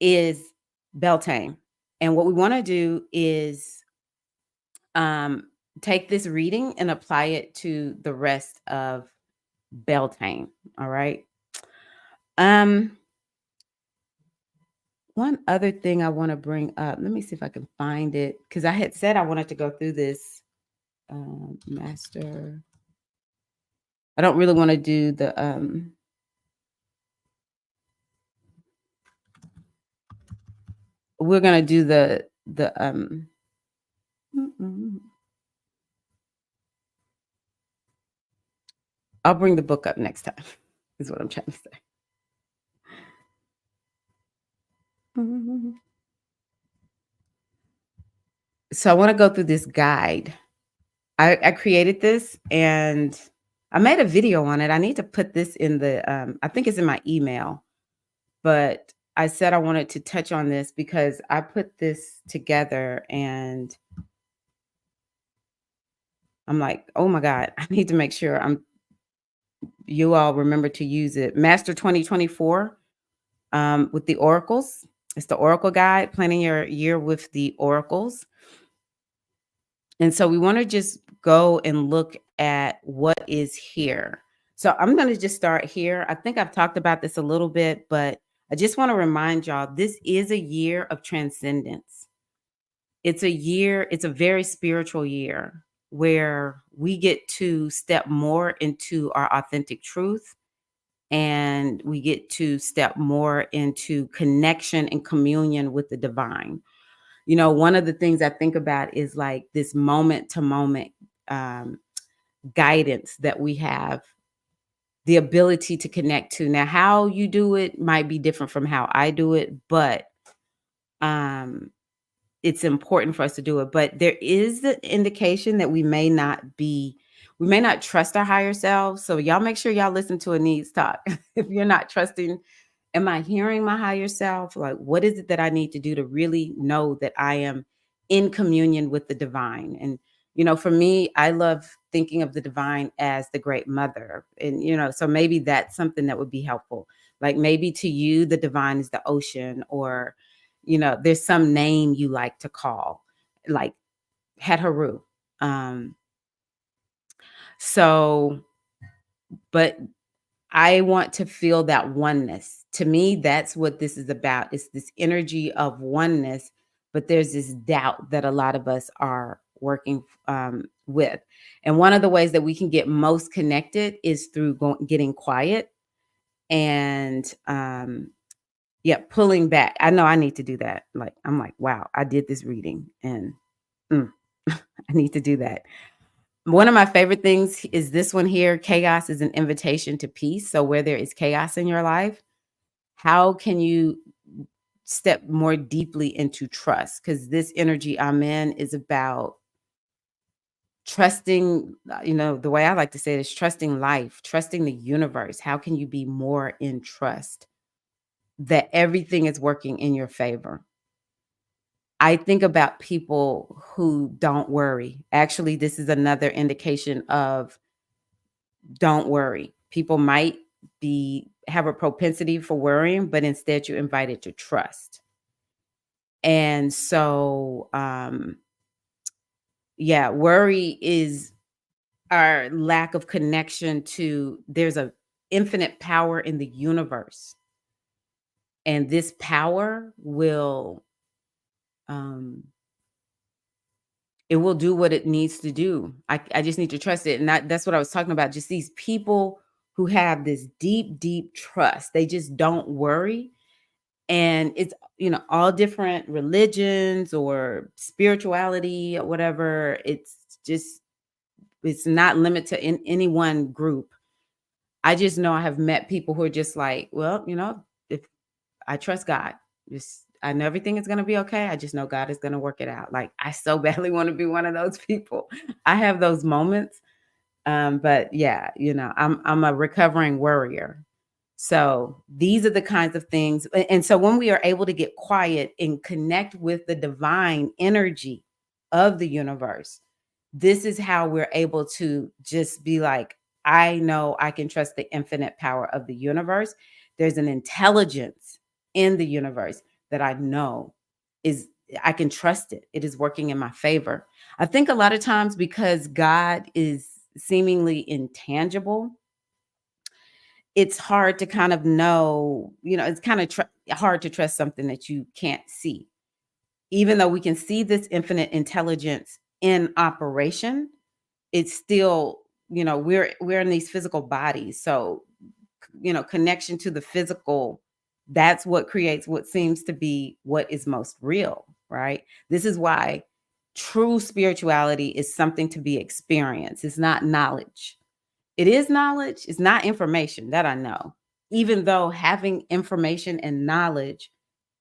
is Beltane, and what we want to do is um take this reading and apply it to the rest of Beltane. All right. Um, One other thing I want to bring up. Let me see if I can find it because I had said I wanted to go through this master. I don't really want to do the we're gonna do the mm-mm. I'll bring the book up next time, is what I'm trying to say. Mhm. So I want to go through this guide. I created this and I made a video on it. I need to put this in the I think it's in my email, but I said I wanted to touch on this because I put this together and I'm like, oh my God, I need to make sure you all remember to use it. Master 2024 with the oracles. It's the oracle guide, planning your year with the oracles. And so we want to just go and look at what is here. So I'm going to just start here. I think I've talked about this a little bit, but I just want to remind y'all this is a year of transcendence. It's a very spiritual year where we get to step more into our authentic truth and we get to step more into connection and communion with the divine. One of the things I think about is like this moment to moment um, guidance that we have the ability to connect to. Now, how you do it might be different from how I do it, but um, it's important for us to do it. But there is the indication that we may not trust our higher selves. So y'all make sure y'all listen to a needs talk. If you're not trusting, am I hearing my higher self? Like, what is it that I need to do to really know that I am in communion with the divine? And, for me, I love thinking of the divine as the great mother. And, so maybe that's something that would be helpful. Like maybe to you, the divine is the ocean, or, there's some name you like to call, like Haru. Um, so, but I want to feel that oneness. To me, that's what this is about. It's this energy of oneness, but there's this doubt that a lot of us are working with. And one of the ways that we can get most connected is through getting quiet and yeah, pulling back. I know I need to do that. Like I'm like, wow, I did this reading and mm, I need to do that. One of my favorite things is this one here. Chaos is an invitation to peace. So where there is chaos in your life, how can you step more deeply into trust? Because this energy I'm in is about trusting, the way I like to say it is trusting life, trusting the universe. How can you be more in trust that everything is working in your favor? I think about people who don't worry. Actually, this is another indication of don't worry. People might be have a propensity for worrying, but instead you're invited to trust. And so yeah, worry is our lack of connection to there's a infinite power in the universe. And this power will um it will do what it needs to do. I just need to trust it. And that's what I was talking about. Just these people who have this deep, deep trust. They just don't worry. And it's, all different religions or spirituality or whatever. It's not limited to in any one group. I just know I have met people who are just like, well, if I trust God. Just I know everything is gonna be okay. I just know God is gonna work it out. Like I so badly want to be one of those people. I have those moments. But yeah, I'm a recovering worrier. So these are the kinds of things. And so when we are able to get quiet and connect with the divine energy of the universe, this is how we're able to just be like, I know I can trust the infinite power of the universe. There's an intelligence in the universe that I know is I can trust it. It is working in my favor. I think a lot of times because God is seemingly intangible, it's hard to kind of know, it's kind of hard to trust something that you can't see. Even though we can see this infinite intelligence in operation, it's still, we're in these physical bodies. So, connection to the physical, that's what creates what seems to be what is most real, right? This is why true spirituality is something to be experienced. It's not knowledge. It is knowledge, it's not information, that I know. Even though having information and knowledge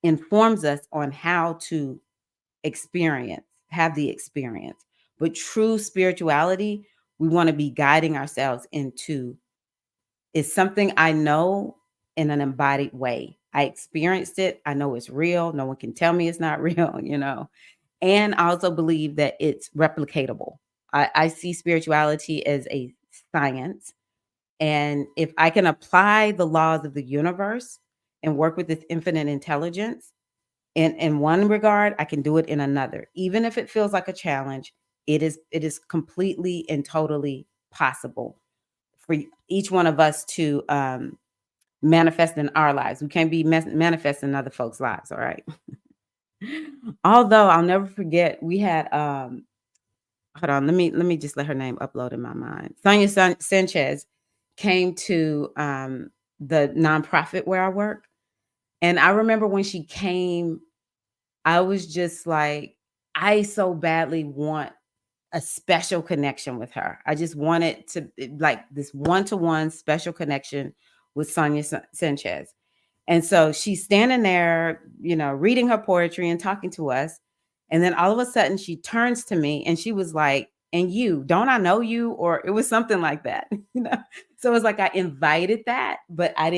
informs us on how to have the experience. But true spirituality, we want to be guiding ourselves into is something I know in an embodied way. I experienced it. I know it's real. No one can tell me it's not real. And I also believe that it's replicatable. I see spirituality as a science. And if I can apply the laws of the universe and work with this infinite intelligence, in one regard, I can do it in another. Even if it feels like a challenge, it is completely and totally possible for each one of us to manifest in our lives. We can't be manifesting in other folks' lives, all right? Although I'll never forget, we had hold on, let me just let her name upload in my mind. Sonia Sanchez came to the nonprofit where I work. And I remember when she came, I was just like, I so badly want a special connection with her. I just wanted to like this one-to-one special connection with Sonia Sanchez. And so she's standing there, reading her poetry and talking to us. And then all of a sudden she turns to me and she was like, and you, don't I know you? Or it was something like that, So it was like I invited that, but I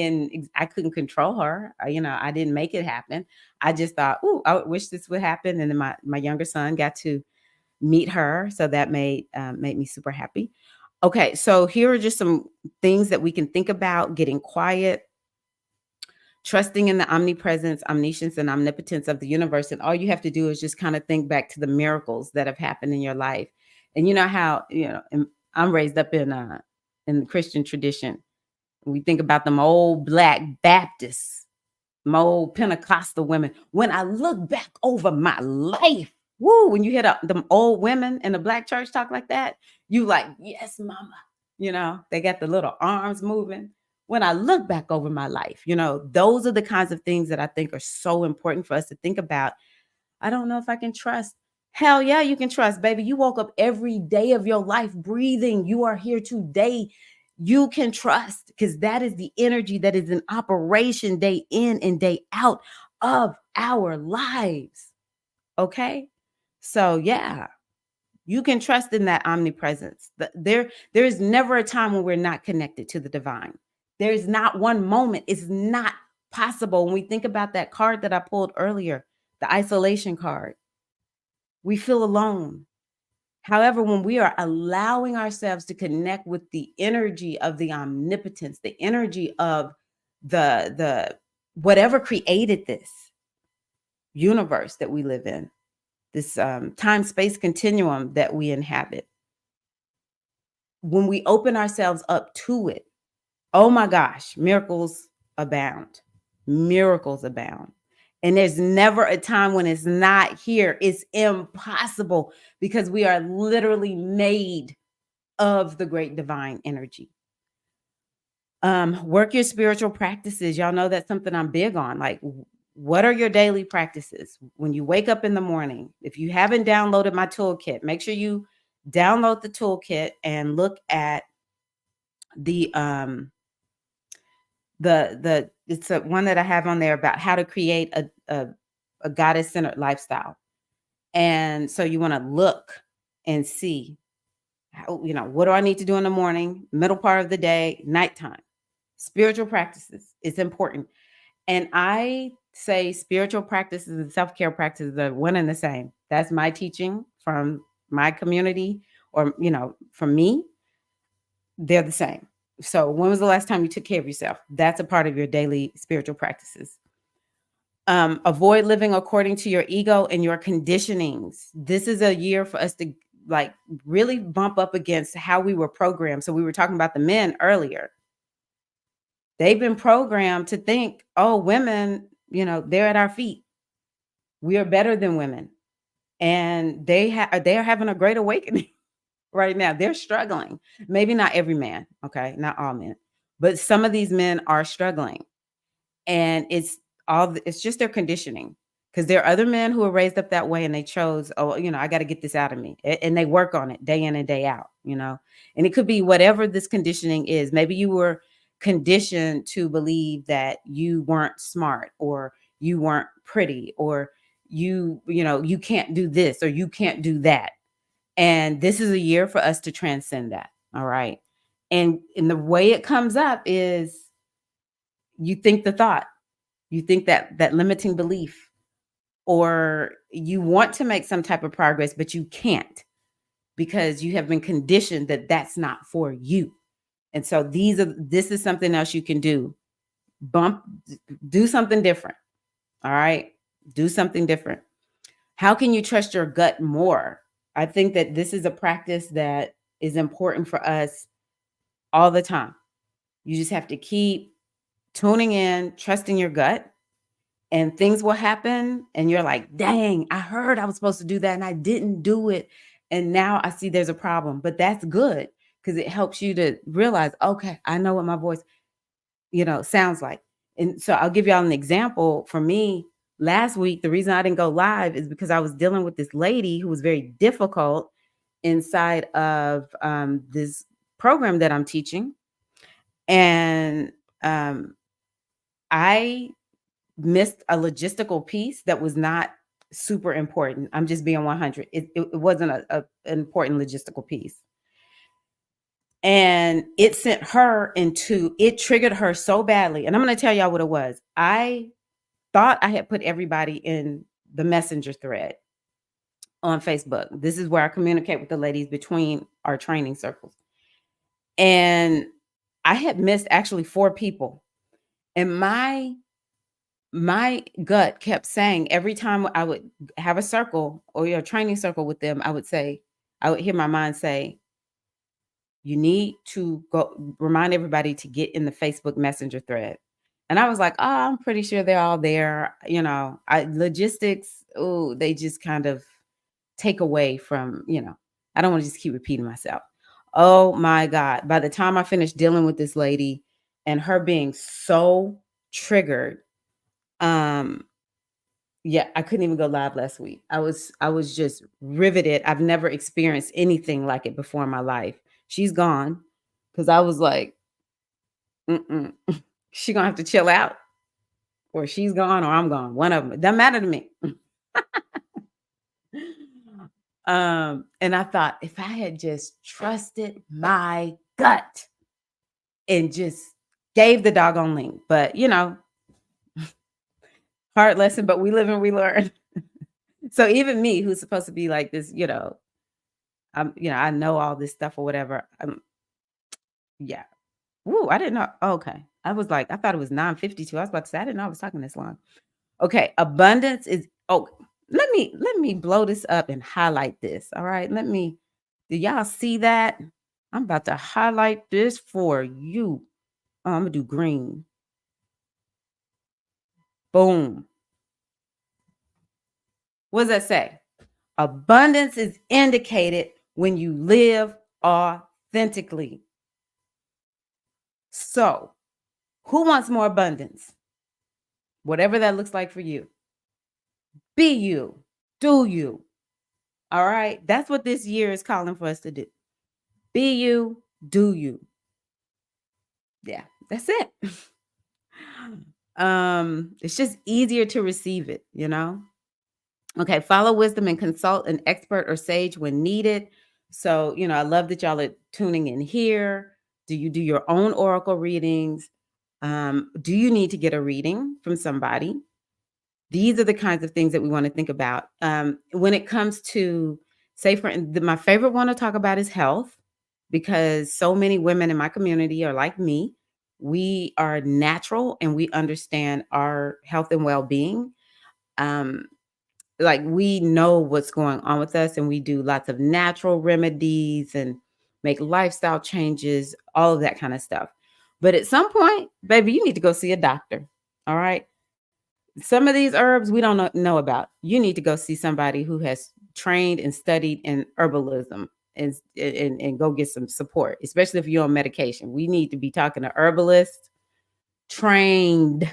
couldn't control her. I didn't make it happen. I just thought, oh, I wish this would happen. And then my younger son got to meet her. So that made me super happy. Okay, so here are just some things that we can think about: getting quiet, trusting in the omnipresence, omniscience, and omnipotence of the universe. And all you have to do is just kind of think back to the miracles that have happened in your life. And you know how, I'm raised up in the Christian tradition. We think about them old Black Baptists, them old Pentecostal women. When I look back over my life, woo, when you hear them old women in the Black church talk like that, you like, yes, mama. They got the little arms moving. When I look back over my life, those are the kinds of things that I think are so important for us to think about. I don't know if I can trust. Hell yeah, you can trust, baby. You woke up every day of your life breathing. You are here today. You can trust because that is the energy that is in operation day in and day out of our lives. Okay? So, yeah, you can trust in that omnipresence. There is never a time when we're not connected to the divine. There is not one moment. It's not possible. When we think about that card that I pulled earlier, the isolation card, we feel alone. However, when we are allowing ourselves to connect with the energy of the omnipotence, the energy of the whatever created this universe that we live in, this time space continuum that we inhabit, when we open ourselves up to it, oh my gosh, miracles abound. Miracles abound. And there's never a time when it's not here. It's impossible because we are literally made of the great divine energy. Work your spiritual practices. Y'all know that's something I'm big on. Like, what are your daily practices? When you wake up in the morning, if you haven't downloaded my toolkit, make sure you download the toolkit and look at the it's a one that I have on there about how to create a goddess-centered lifestyle. And so you want to look and see how, what do I need to do in the morning, middle part of the day, nighttime. Spiritual practices, it's important. And I say spiritual practices and self-care practices are one and the same. That's my teaching from my community, or from me. They're the same. So when was the last time you took care of yourself? That's a part of your daily spiritual practices. Avoid living according to your ego and your conditionings. This is a year for us to like really bump up against how we were programmed. So we were talking about the men earlier. They've been programmed to think, oh, women, they're at our feet. We are better than women. And they are having a great awakening right now. They're struggling. Maybe not every man, okay? Not all men. But some of these men are struggling. And it's just their conditioning. Because there are other men who are raised up that way and they chose, oh, I got to get this out of me. And they work on it day in and day out, And it could be whatever this conditioning is. Maybe you were conditioned to believe that you weren't smart, or you weren't pretty, or you can't do this, or you can't do that. And this is a year for us to transcend that. All right. And the way it comes up is you think the thought, you think that limiting belief, or you want to make some type of progress, but you can't because you have been conditioned that that's not for you. And so this is something else you can do. Do something different. All right. Do something different. How can you trust your gut more? I think that this is a practice that is important for us all the time. You just have to keep tuning in, trusting your gut, and things will happen. And you're like, dang, I heard I was supposed to do that and I didn't do it. And now I see there's a problem, but that's good because it helps you to realize, okay, I know what my voice, sounds like. And so I'll give y'all an example. For me, last week, the reason I didn't go live is because I was dealing with this lady who was very difficult inside of this program that I'm teaching. And I missed a logistical piece that was not super important. I'm just being 100. It wasn't an important logistical piece. And it triggered her so badly. And I'm going to tell y'all what it was. I thought I had put everybody in the messenger thread on Facebook. This is where I communicate with the ladies between our training circles. And I had missed actually 4 people. And my gut kept saying every time I would have a circle or a training circle with them, I would hear my mind say, You need to go remind everybody to get in the Facebook Messenger thread. And I was like, oh, I'm pretty sure they're all there. I logistics, oh, they just kind of take away from, I don't want to just keep repeating myself. Oh my God. By the time I finished dealing with this lady and her being so triggered, um, yeah, I couldn't even go live last week. I was just riveted. I've never experienced anything like it before in my life. She's gone because I was like, mm-mm. She gonna have to chill out, or she's gone, or I'm gone. One of them. It doesn't matter to me. And I thought if I had just trusted my gut and just gave the doggone link, but hard lesson, but we live and we learn. So even me, who's supposed to be like this, I know all this stuff or whatever. Yeah. Ooh, I didn't know. Okay. I was like, I thought it was 9:52. I was about to say, I didn't know I was talking this long. Okay. Abundance is, let me blow this up and highlight this. All right. Do y'all see that? I'm about to highlight this for you. Oh, I'm gonna do green. Boom. What does that say? Abundance is indicated when you live authentically. So, who wants more abundance? Whatever that looks like for you. Be you. Do you. All right? That's what this year is calling for us to do. Be you. Do you. Yeah, that's it. It's just easier to receive it. Okay, follow wisdom and consult an expert or sage when needed. So, I love that y'all are tuning in here. Do you do your own oracle readings? Do you need to get a reading from somebody? These are the kinds of things that we want to think about. When it comes to, say, my favorite one to talk about is health, because so many women in my community are like me. We are natural and we understand our health and well being. Um, like we know what's going on with us, and we do lots of natural remedies and make lifestyle changes, all of that kind of stuff. But at some point, baby, you need to go see a doctor. All right. Some of these herbs we don't know about. You need to go see somebody who has trained and studied in herbalism, and go get some support, especially if you're on medication. We need to be talking to herbalists, trained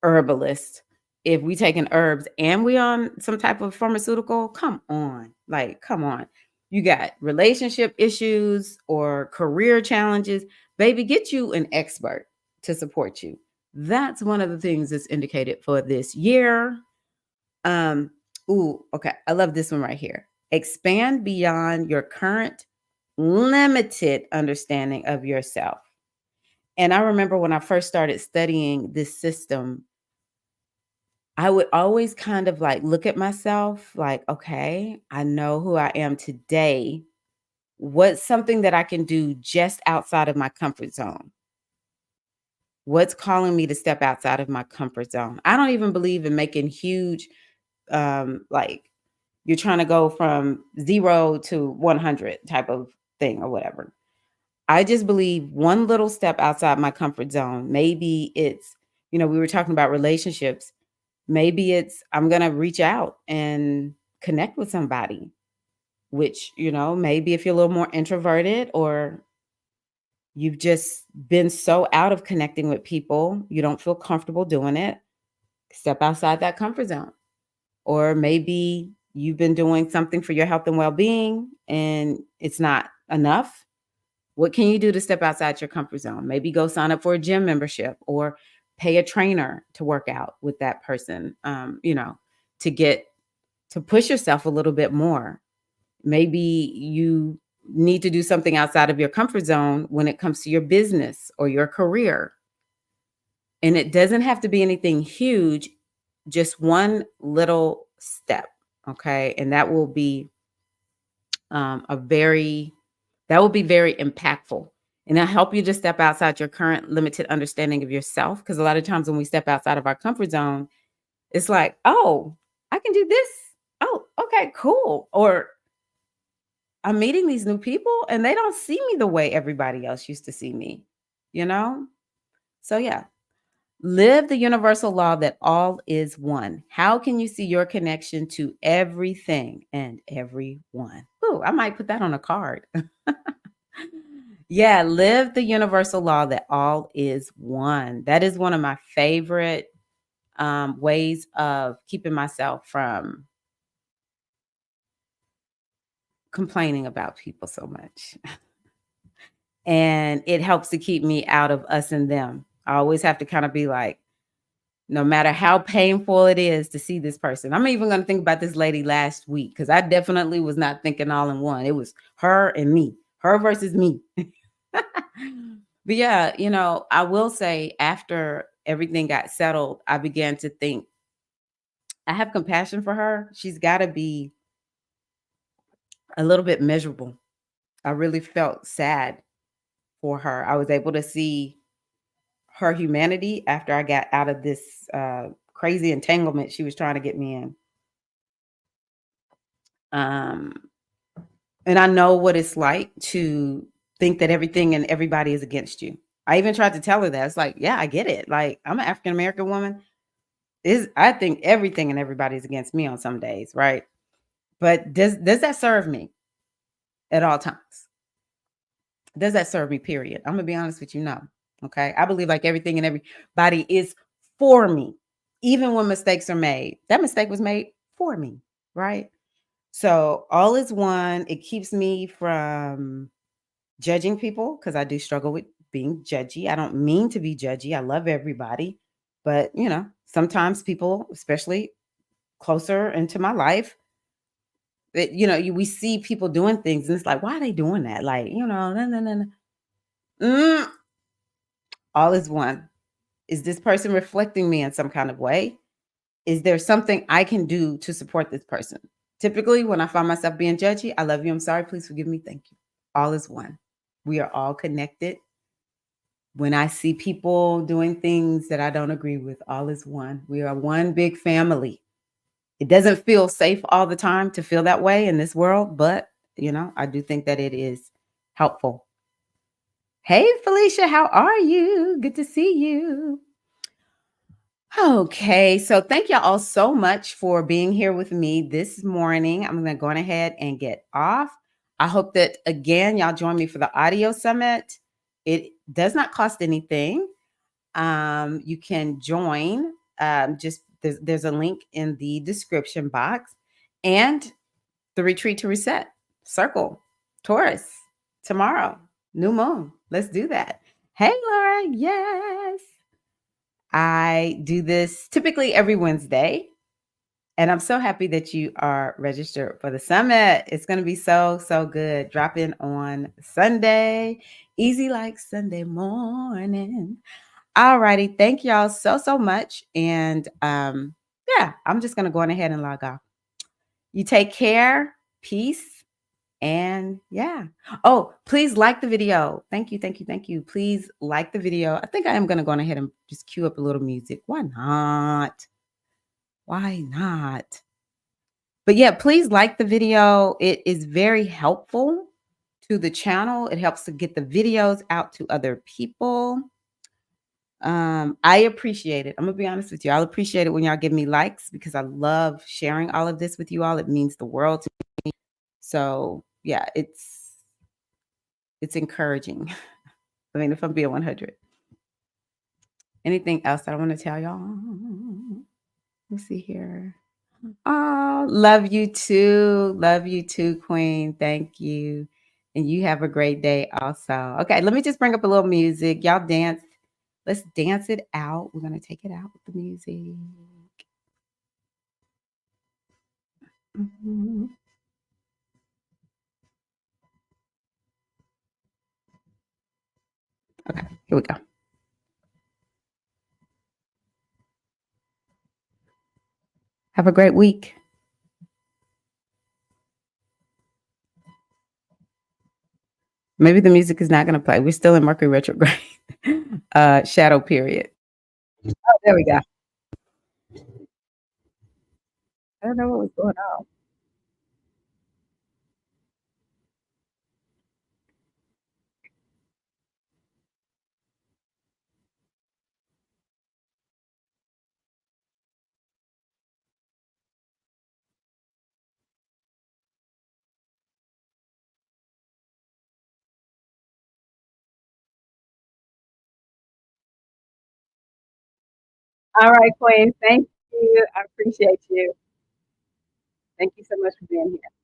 herbalist. If we taking herbs and we on some type of pharmaceutical, come on. Like, come on. You got relationship issues or career challenges, baby, get you an expert to support you. That's one of the things that's indicated for this year. Um, okay. I love this one right here. Expand beyond your current limited understanding of yourself. And I remember when I first started studying this system, I would always kind of like look at myself like, okay, I know who I am today. What's something that I can do just outside of my comfort zone? What's calling me to step outside of my comfort zone? I don't even believe in making huge, like you're trying to go from 0 to 100 type of thing or whatever. I just believe one little step outside my comfort zone. Maybe it's, we were talking about relationships. Maybe it's I'm going to reach out and connect with somebody, which, maybe if you're a little more introverted, or you've just been so out of connecting with people, you don't feel comfortable doing it, step outside that comfort zone. Or maybe you've been doing something for your health and well-being and it's not enough. What can you do to step outside your comfort zone? Maybe go sign up for a gym membership, or pay a trainer to work out with that person, to get to push yourself a little bit more. Maybe you need to do something outside of your comfort zone when it comes to your business or your career. And it doesn't have to be anything huge, just one little step. Okay. And a very that will be very impactful. And it'll help you to step outside your current limited understanding of yourself. Because a lot of times when we step outside of our comfort zone, it's like, oh, I can do this. Oh, okay, cool. Or I'm meeting these new people and they don't see me the way everybody else used to see me, you know? So, yeah, live the universal law that all is one. How can you see your connection to everything and everyone? Ooh, I might put that on a card. Yeah, live the universal law that all is one. That is one of my favorite ways of keeping myself from complaining about people so much. And it helps to keep me out of us and them. I always have to kind of be like, no matter how painful it is to see this person. I'm even going to think about this lady last week because I definitely was not thinking all in one. It was her and me, her versus me. But yeah, I will say after everything got settled, I began to think I have compassion for her. She's got to be a little bit miserable. I really felt sad for her. I was able to see her humanity after I got out of this crazy entanglement she was trying to get me in. Um, and I know what it's like to think that everything and everybody is against you. I even tried to tell her that. It's like, yeah, I get it. Like, I'm an African American woman. I think everything and everybody's against me on some days, right? But does that serve me at all times? Does that serve me? Period. I'm gonna be honest with you. No. Okay. I believe like everything and everybody is for me, even when mistakes are made. That mistake was made for me, right? So all is one. It keeps me from judging people because I do struggle with being judgy. I don't mean to be judgy. I love everybody, but sometimes people, especially closer into my life, that we see people doing things and it's like, why are they doing that? Like, no, no, no, no. Mm, all is one. Is this person reflecting me in some kind of way? Is there something I can do to support this person? Typically, when I find myself being judgy, I love you, I'm sorry, please forgive me, thank you. All is one. We are all connected. When I see people doing things that I don't agree with, all is one. We are one big family. It doesn't feel safe all the time to feel that way in this world, but I do think that it is helpful. Hey, Felicia, how are you? Good to see you. Okay, so thank y'all all so much for being here with me this morning. I'm going to go on ahead and get off. I hope that again y'all join me for the audio summit. It does not cost anything. You can join. Just there's a link in the description box, and the retreat to reset circle Taurus tomorrow, new moon. Let's do that. Hey, Laura. Yes. I do this typically every Wednesday, and I'm so happy that you are registered for the summit. It's going to be so, so good. Drop in on Sunday, easy like Sunday morning. All righty. Thank y'all so, so much. And yeah, I'm just going to go on ahead and log off. You take care. Peace. And yeah. Oh, please like the video. Thank you. Thank you. Thank you. Please like the video. I think I am going to go on ahead and just cue up a little music. Why not? Why not? But yeah, please like the video. It is very helpful to the channel. It helps to get the videos out to other people. I appreciate it. I'm gonna be honest with you. I'll appreciate it when y'all give me likes because I love sharing all of this with you all. It means the world to me. So yeah, it's encouraging. I mean, if I'm being 100. Anything else that I want to tell y'all? Let's see here. Oh, love you too. Love you too, Queen. Thank you. And you have a great day also. Okay, let me just bring up a little music. Y'all dance. Let's dance it out. We're going to take it out with the music. Mhm. Okay, here we go. Have a great week. Maybe the music is not going to play. We're still in Mercury retrograde shadow period. Oh, there we go. I don't know what was going on. All right, Queen. Thank you. I appreciate you. Thank you so much for being here.